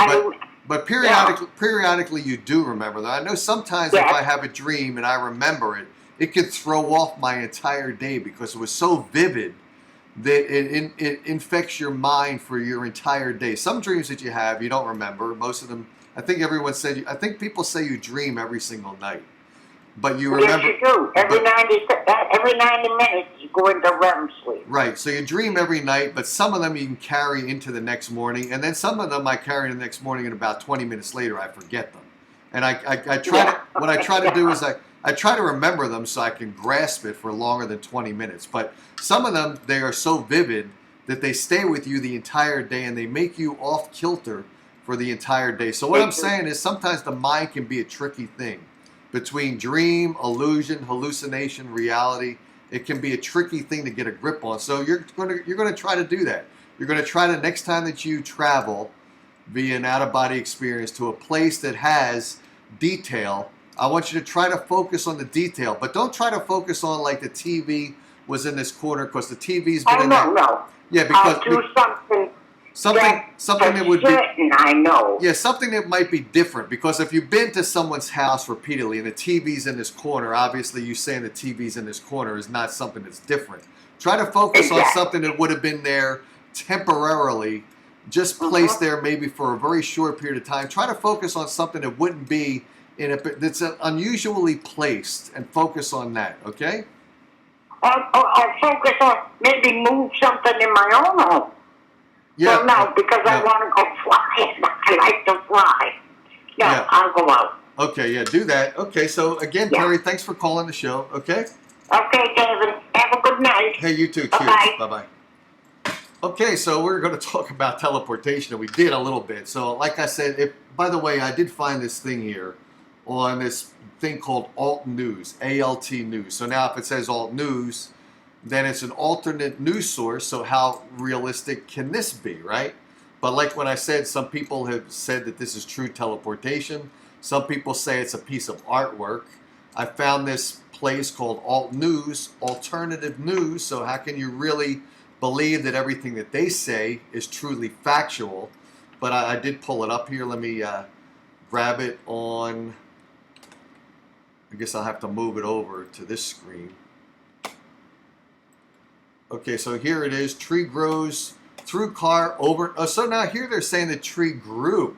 G: but periodically you do remember them. I know sometimes if I have a dream and I remember it, it could throw off my entire day because it was so vivid that it infects your mind for your entire day. Some dreams that you have, you don't remember. Most of them, I think people say you dream every single night. But you remember.
I: Yes, you do. Every 90 minutes, you go into REM sleep.
G: Right. So you dream every night, but some of them you can carry into the next morning, and then some of them I carry the next morning, and about 20 minutes later I forget them. And I try to. What I try to do is I try to remember them so I can grasp it for longer than 20 minutes. But some of them, they are so vivid that they stay with you the entire day, and they make you off kilter for the entire day. So what I'm saying is sometimes the mind can be a tricky thing. Between dream, illusion, hallucination, reality, it can be a tricky thing to get a grip on. So you're going to try to do that. You're going to try to, next time that you travel via an out-of-body experience to a place that has detail, I want you to try to focus on the detail. But don't try to focus on like the TV was in this corner, because the TV's been in there.
I: No.
G: Yeah, because
I: I'll do
G: something that would be.
I: I know.
G: Yeah, something that might be different, because if you've been to someone's house repeatedly and the TV's in this corner, obviously you saying the TV's in this corner is not something that's different. Try to focus on something that would have been there temporarily, just placed there maybe for a very short period of time. Try to focus on something that wouldn't be that's unusually placed, and focus on that, okay?
I: I'll focus on maybe move something in my own home.
G: Yeah.
I: Well, no, because I want to go flying. I like to fly. No,
G: Yeah.
I: I'll go out.
G: Okay, yeah, do that. Okay, so again,
I: Yeah.
G: Terry, thanks for calling the show, okay?
I: Okay, David. Have a good night.
G: Hey, you too. Cheers.
I: Bye-bye.
G: Bye-bye. Okay, so we're going to talk about teleportation, and we did a little bit. So, like I said, by the way, I did find this thing here on this thing called Alt News, ALT News. So now if it says Alt News, then it's an alternate news source. So how realistic can this be, right? But like when I said, some people have said that this is true teleportation. Some people say it's a piece of artwork. I found this place called Alt News, alternative news. So how can you really believe that everything that they say is truly factual? But I did pull it up here. Let me grab it on. I guess I'll have to move it over to this screen. Okay, so here it is. Tree grows through car over. So now here they're saying the tree grew.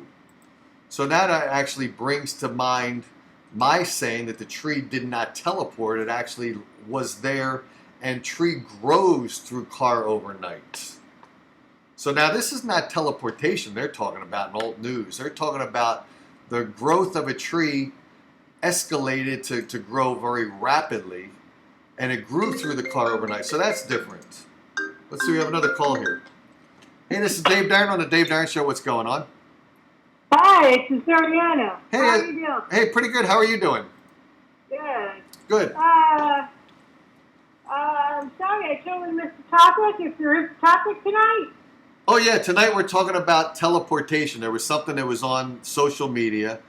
G: So now that actually brings to mind my saying that the tree did not teleport. It actually was there, and tree grows through car overnight. So now this is not teleportation they're talking about in Alt News. They're talking about the growth of a tree escalated to grow very rapidly, and it grew through the car overnight. So that's different. Let's see, we have another call here. Hey, this is Dave Darren on the Dave Darren Show. What's going on?
E: Hi, it's Ariana.
G: Hey,
E: How are you doing?
G: hey, pretty good. How are you doing?
E: Good.
G: Good.
E: I'm sorry I totally missed the topic. If there is a topic tonight.
G: Oh yeah, tonight we're talking about teleportation. There was something that was on social media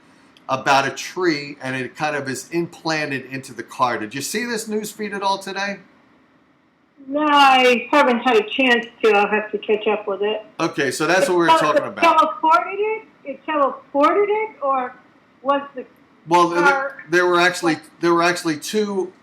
G: about a tree, and it kind of is implanted into the car. Did you see this news feed at all today?
E: No, I haven't had a chance to. I'll have to catch up with it.
G: Okay, so that's what we were talking about.
E: Teleported it? It teleported it, or was the
G: Well,
E: car...
G: there were actually two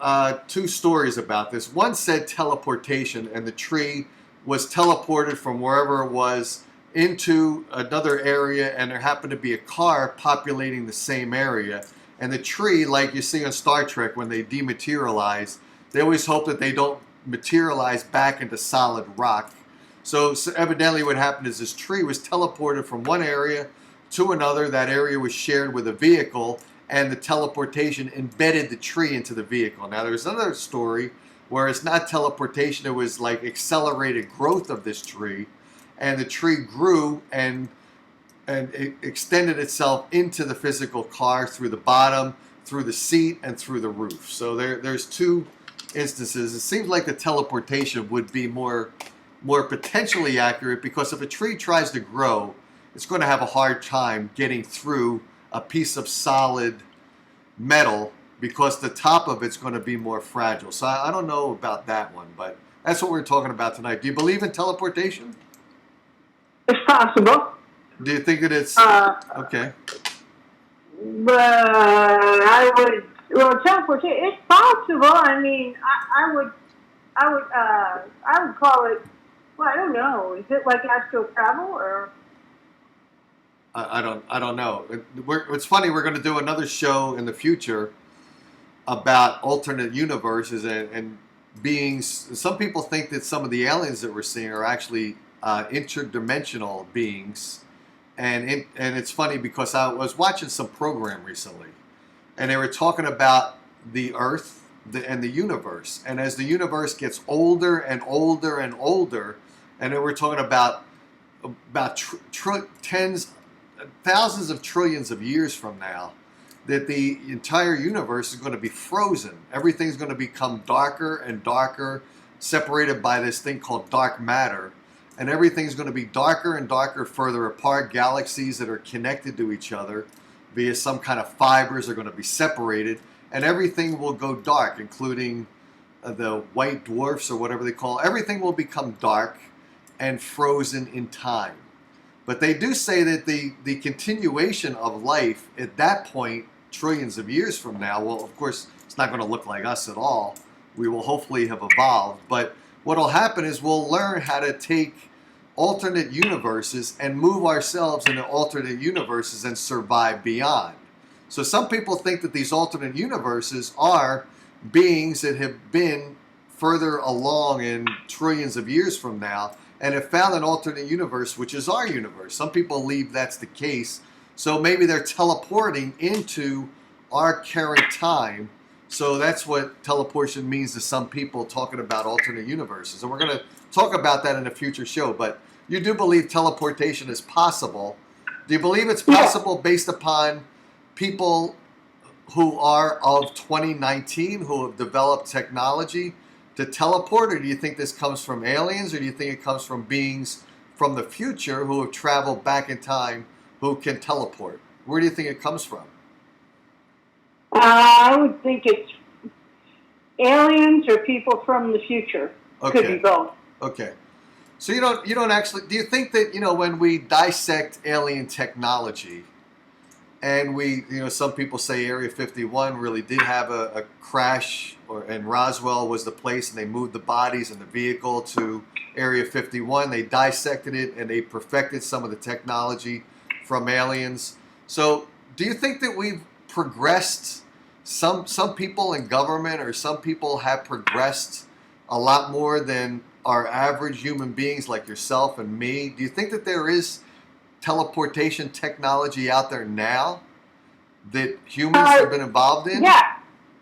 G: stories about this. One said teleportation, and the tree was teleported from wherever it was into another area, and there happened to be a car populating the same area. And the tree, like you see on Star Trek when they dematerialize, they always hope that they don't materialize back into solid rock. So evidently what happened is this tree was teleported from one area to another. That area was shared with a vehicle, and the teleportation embedded the tree into the vehicle. Now there's another story where it's not teleportation, it was like accelerated growth of this tree, and the tree grew and it extended itself into the physical car through the bottom, through the seat, and through the roof. So there's two instances. It seems like the teleportation would be more potentially accurate, because if a tree tries to grow, it's going to have a hard time getting through a piece of solid metal, because the top of it's going to be more fragile. So I don't know about that one, but that's what we're talking about tonight. Do you believe in teleportation?
E: It's possible.
G: Do you think that it's okay?
E: But I would... Well, teleportation, it's possible. I mean, I would call it, well, I don't know. Is it like astral travel, or?
G: I don't know. It's funny, we're going to do another show in the future about alternate universes and beings. Some people think that some of the aliens that we're seeing are actually interdimensional beings. And it's funny because I was watching some program recently, and they were talking about the Earth and the universe. And as the universe gets older and older and older, and then we're talking about thousands of trillions of years from now, that the entire universe is going to be frozen. Everything's going to become darker and darker, separated by this thing called dark matter. And everything's going to be darker and darker further apart. Galaxies that are connected to each other via some kind of fibers are going to be separated. And everything will go dark, including the white dwarfs or whatever they call it. Everything will become dark and frozen in time. But they do say that the continuation of life at that point, trillions of years from now, well, of course, it's not going to look like us at all. We will hopefully have evolved. But what will happen is we'll learn how to take alternate universes and move ourselves into alternate universes and survive beyond. So some people think that these alternate universes are beings that have been further along in trillions of years from now and have found an alternate universe, which is our universe. Some people believe that's the case. So maybe they're teleporting into our current time. So that's what teleportation means to some people, talking about alternate universes. And we're going to talk about that in a future show. But you do believe teleportation is possible. Do you believe it's possible based upon people who are of 2019 who have developed technology to teleport, or do you think this comes from aliens, or do you think it comes from beings from the future who have traveled back in time who can teleport? Where do you think it comes from?
E: I would think it's aliens or people from the future.
G: Okay.
E: Could be both.
G: Okay. So you don't actually, do you think that, when we dissect alien technology, and some people say Area 51 really did have a crash, and Roswell was the place, and they moved the bodies and the vehicle to Area 51. They dissected it, and they perfected some of the technology from aliens. So do you think that we've progressed, some people in government or some people have progressed a lot more than our average human beings like yourself and me? Do you think that there is teleportation technology out there now that humans have been involved in?
E: Yeah.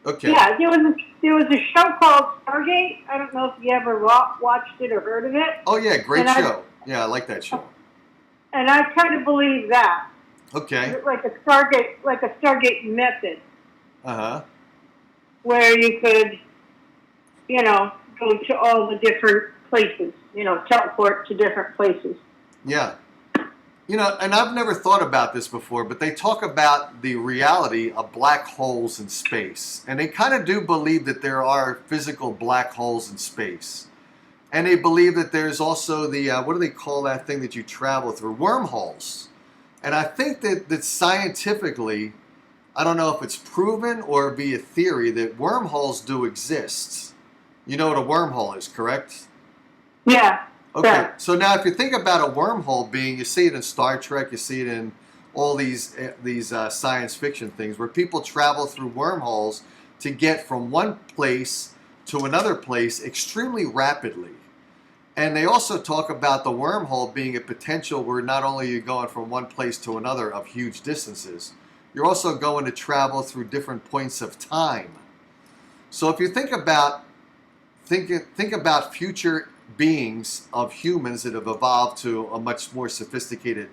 G: Okay.
E: Yeah, there was a show called Stargate. I don't know if you ever watched it or heard of it.
G: Oh yeah, great show. Yeah, I like that show.
E: And I kind of believe that.
G: Okay.
E: Like a Stargate method.
G: Uh-huh.
E: Where you could, go to all the different places, teleport to different places.
G: Yeah. And I've never thought about this before, but they talk about the reality of black holes in space. And they kind of do believe that there are physical black holes in space. And they believe that there's also the, what do they call that thing that you travel through? Wormholes. And I think that scientifically, I don't know if it's proven or be a theory, that wormholes do exist. You know what a wormhole is, correct?
E: Yeah.
G: Okay,
E: Yeah.
G: so now if you think about a wormhole being, you see it in Star Trek, you see it in all these science fiction things where people travel through wormholes to get from one place to another place extremely rapidly. And they also talk about the wormhole being a potential where not only you're going from one place to another of huge distances, you're also going to travel through different points of time. So if you think about future beings of humans that have evolved to a much more sophisticated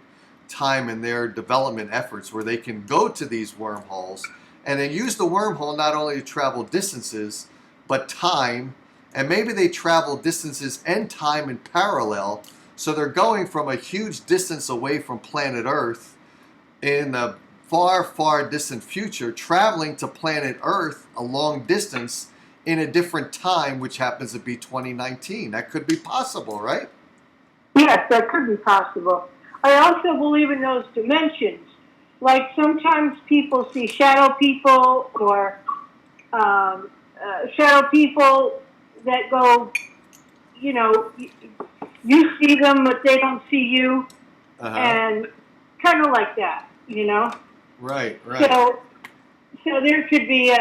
G: time in their development efforts where they can go to these wormholes and then use the wormhole not only to travel distances but time, and maybe they travel distances and time in parallel, so they're going from a huge distance away from planet Earth in the far, far distant future, traveling to planet Earth a long distance in a different time, which happens to be 2019. That could be possible, right?
E: Yes, that could be possible. I also believe in those dimensions. Like sometimes people see shadow people or shadow people that go, you see them, but they don't see you.
G: Uh-huh.
E: And kind of like that,
G: Right.
E: So there could be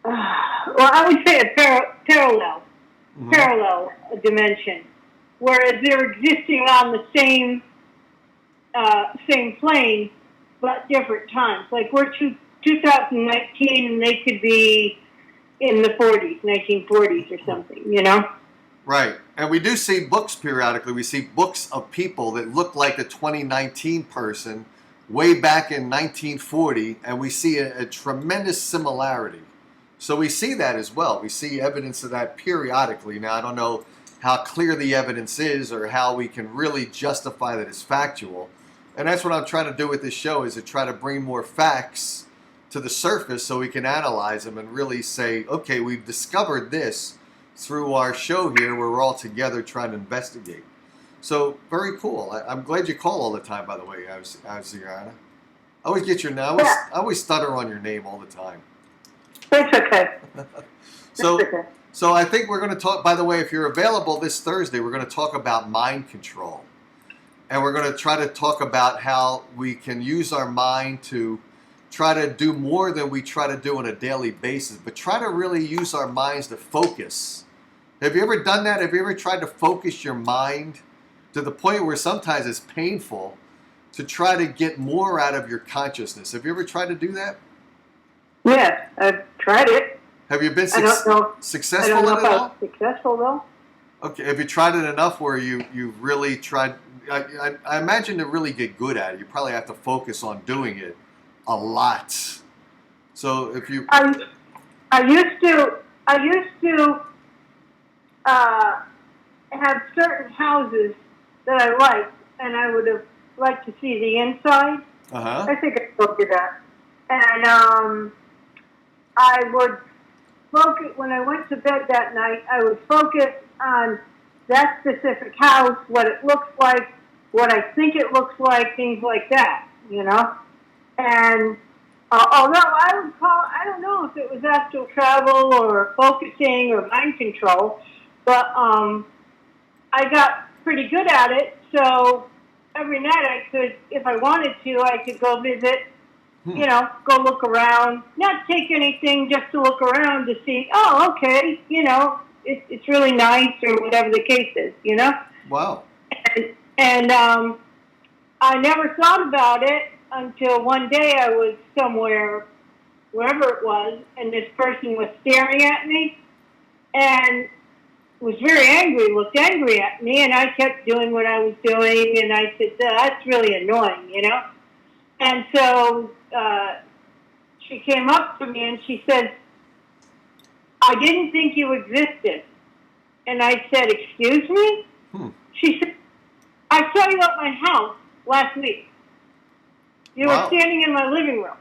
E: well, I would say a parallel dimension, whereas they're existing on the same plane, but different times. Like we're 2019, and they could be in the 1940s or something,
G: Right. And we do see books periodically. We see books of people that look like the 2019 person way back in 1940, and we see a tremendous similarity. So we see that as well. We see evidence of that periodically. Now, I don't know how clear the evidence is or how we can really justify that it's factual. And that's what I'm trying to do with this show, is to try to bring more facts to the surface so we can analyze them and really say, okay, we've discovered this through our show here where we're all together trying to investigate. So, very cool. I'm glad you call all the time, by the way, Aziana. I always get your name. I always stutter on your name all the time.
E: It's okay.
G: So,
E: It's okay.
G: so I think we're going to talk. By the way, if you're available this Thursday, we're going to talk about mind control, and we're going to try to talk about how we can use our mind to try to do more than we try to do on a daily basis, but try to really use our minds to focus. Have you ever done that? Have you ever tried to focus your mind to the point where sometimes it's painful to try to get more out of your consciousness? Have you ever tried to do that?
E: Yeah, I've tried it.
G: Have you been
E: I don't know. I
G: successful
E: don't know
G: in
E: if
G: it
E: I
G: all?
E: was successful though.
G: Okay, have you tried it enough where you really tried? I imagine to really get good at it, you probably have to focus on doing it a lot. So if you,
E: I used to have certain houses that I liked, and I would have liked to see the inside. I think I still do that. And I would focus, when I went to bed that night, I would focus on that specific house, what it looks like, what I think it looks like, things like that, you know? And although I don't know if it was astral travel or focusing or mind control, but I got pretty good at it, so every night I could, if I wanted to, I could go visit, you know, go look around, not take anything, just to look around to see, oh, okay, you know, it's really nice or whatever the case is, you know?
G: wow.
E: And I never thought about it until one day I was somewhere, wherever it was, and this person was staring at me and was very angry, looked angry at me, and I kept doing what I was doing, and I said, that's really annoying, you know? And so she came up to me and she said, I didn't think you existed. And I said, excuse me? She said, I saw you at my house last week. You were standing in my living room.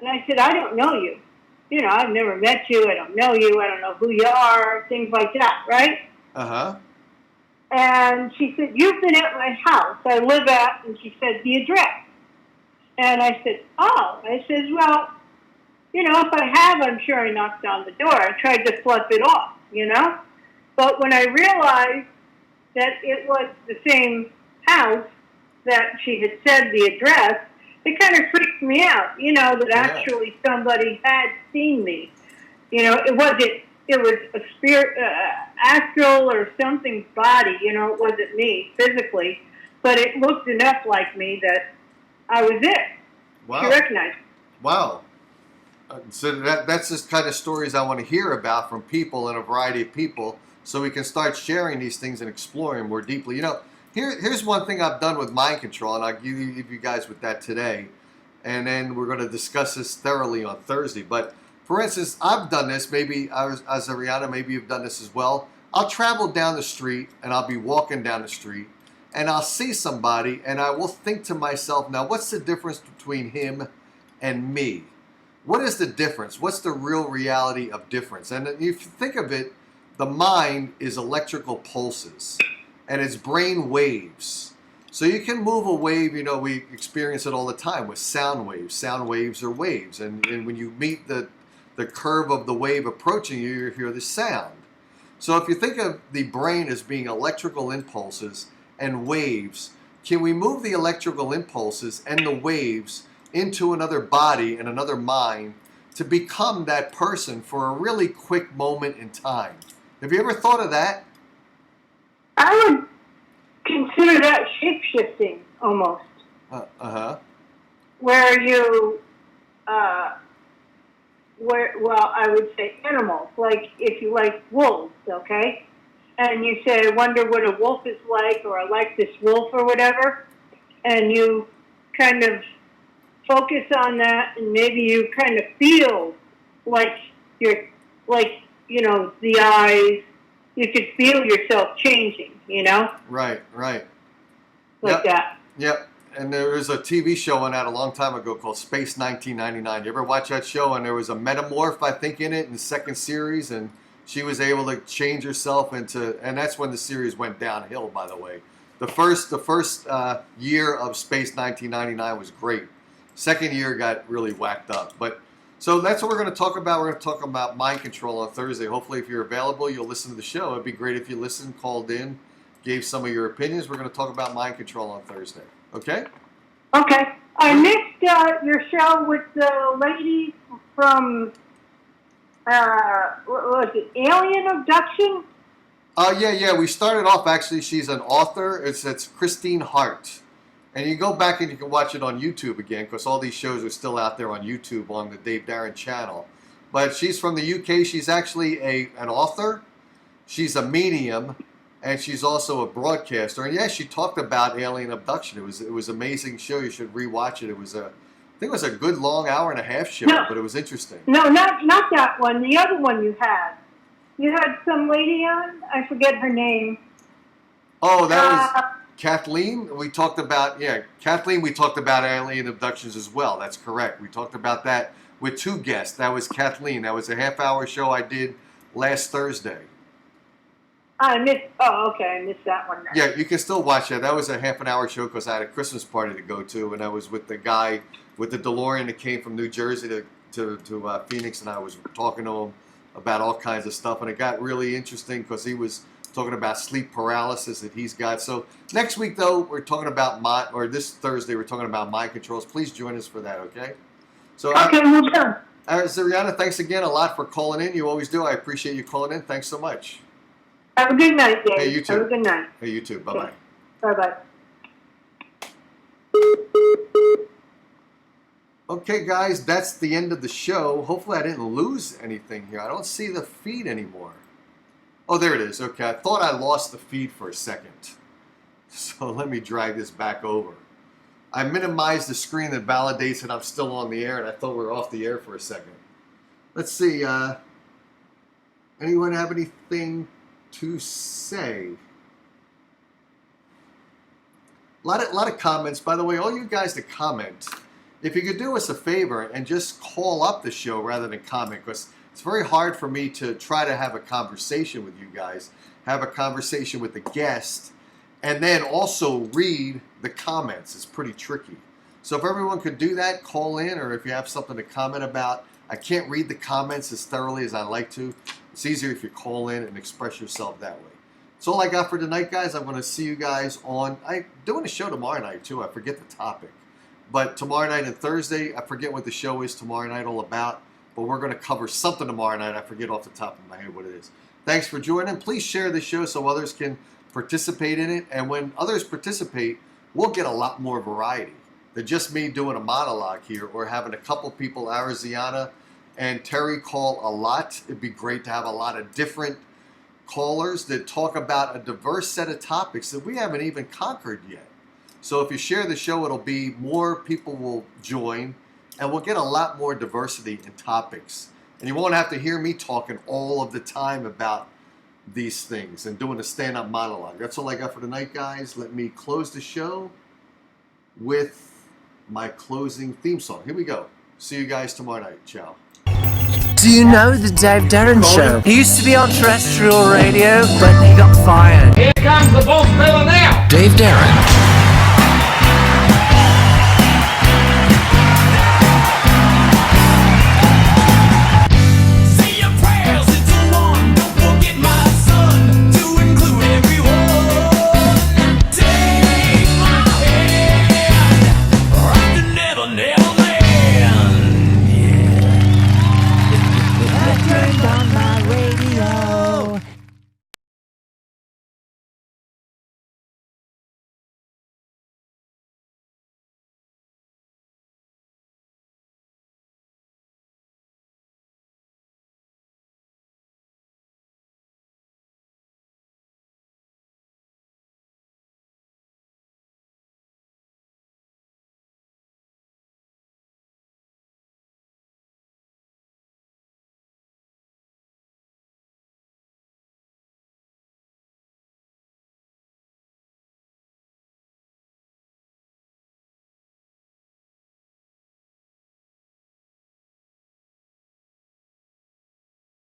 E: And I said, I don't know you. You know, I've never met you. I don't know you. I don't know who you are. Things like that, right? And she said, you've been at my house I live at, and she said, the address. And I said, oh. I said, well, you know, if I have, I'm sure I knocked on the door. I tried to slough it off, you know? But when I realized that it was the same house that she had said the address, it kind of freaked me out, you know, that actually somebody had seen me. You know, it was a spirit, astral or something's body, you know, it wasn't me physically, but it looked enough like me that I was it.
G: Wow.
E: She recognized me.
G: Wow. So that's just kind of stories I want to hear about from people and a variety of people, so we can start sharing these things and exploring more deeply. You know, here's one thing I've done with mind control, and I'll give you guys with that today, and then we're going to discuss this thoroughly on Thursday. But for instance, I've done this. Maybe as Ariana, maybe you've done this as well. I'll travel down the street, and I'll be walking down the street, and I'll see somebody, and I will think to myself, now, what's the difference between him and me? What is the difference? What's the real reality of difference? And if you think of it, the mind is electrical pulses, and it's brain waves. So you can move a wave, you know, we experience it all the time with sound waves. Sound waves are waves, and when you meet the curve of the wave approaching you, you hear the sound. So if you think of the brain as being electrical impulses and waves, can we move the electrical impulses and the waves into another body and another mind to become that person for a really quick moment in time? Have you ever thought of that?
E: I would consider that shape-shifting almost. Where you, well, I would say animals, like if you like wolves, okay? And you say, I wonder what a wolf is like, or I like this wolf or whatever, and you kind of focus on that, and maybe you kind of feel like you're, like, you know, the eyes, you could feel yourself changing, you know?
G: Right.
E: Like that.
G: Yep. And there was a TV show on that a long time ago called Space 1999. You ever watch that show? And there was a metamorph, I think, in it in the second series, and she was able to change herself into, and that's when the series went downhill, by the way. The first year of Space 1999 was great. Second year got really whacked up. But So that's what we're going to talk about. We're going to talk about mind control on Thursday. Hopefully, if you're available, you'll listen to the show. It'd be great if you listened, called in, gave some of your opinions. We're going to talk about mind control on Thursday. Okay?
E: Okay. I missed your show with the lady from, what was it, Alien Abduction?
G: Yeah. We started off, actually, she's an author. It's Christine Hart. And you go back and you can watch it on YouTube again, because all these shows are still out there on YouTube on the Dave Darren channel. But she's from the UK. She's actually an author. She's a medium. And she's also a broadcaster. And yeah, she talked about alien abduction. It was an amazing show. You should rewatch it. I think it was a good long hour-and-a-half show, but it was interesting.
E: No, not that one. The other one you had. You had some lady on. I forget her name.
G: Oh, that was Kathleen. We talked about Kathleen. We talked about alien abductions as well. That's correct. We talked about that with two guests. That was Kathleen. That was a half-hour show I did last Thursday.
E: I missed that one.
G: Yeah, you can still watch that. That was a half-an-hour show because I had a Christmas party to go to, and I was with the guy with the DeLorean that came from New Jersey to Phoenix, and I was talking to him about all kinds of stuff, and it got really interesting because he was talking about sleep paralysis that he's got. So next week, though, we're talking about this Thursday, we're talking about mind controls. Please join us for that, okay? So,
E: okay, we're done.
G: Zariana, thanks again a lot for calling in. You always do. I appreciate you calling in. Thanks so much.
E: Have a good night, Dave.
G: Hey, you too.
E: Have a good night.
G: Hey, you too. Bye-bye.
E: Bye-bye.
G: Okay, guys, that's the end of the show. Hopefully I didn't lose anything here. I don't see the feed anymore. Oh, there it is. Okay, I thought I lost the feed for a second. So let me drag this back over. I minimized the screen that validates that I'm still on the air, and I thought we were off the air for a second. Let's see. Anyone have anything to say? A lot of comments. By the way, all you guys that comment, if you could do us a favor and just call up the show rather than comment, because it's very hard for me to try to have a conversation with you guys, have a conversation with the guest, and then also read the comments. It's pretty tricky. So if everyone could do that, call in, or if you have something to comment about. I can't read the comments as thoroughly as I like to. It's easier if you call in and express yourself that way. That's all I got for tonight, guys. I'm going to see you guys I'm doing a show tomorrow night, too. I forget the topic. But tomorrow night and Thursday, I forget what the show is tomorrow night all about. But we're going to cover something tomorrow night. I forget off the top of my head what it is. Thanks for joining. Please share the show so others can participate in it. And when others participate, we'll get a lot more variety than just me doing a monologue here or having a couple people, Ariziana and Terry, call a lot. It'd be great to have a lot of different callers that talk about a diverse set of topics that we haven't even conquered yet. So if you share the show, it'll be more people will join, and we'll get a lot more diversity in topics. And you won't have to hear me talking all of the time about these things and doing a stand-up monologue. That's all I got for tonight, guys. Let me close the show with my closing theme song. Here we go. See you guys tomorrow night. Ciao.
B: Do you know the Dave Darren Show? He used to be on terrestrial radio, but he got fired.
C: Here comes the boss fella now.
D: Dave Darren.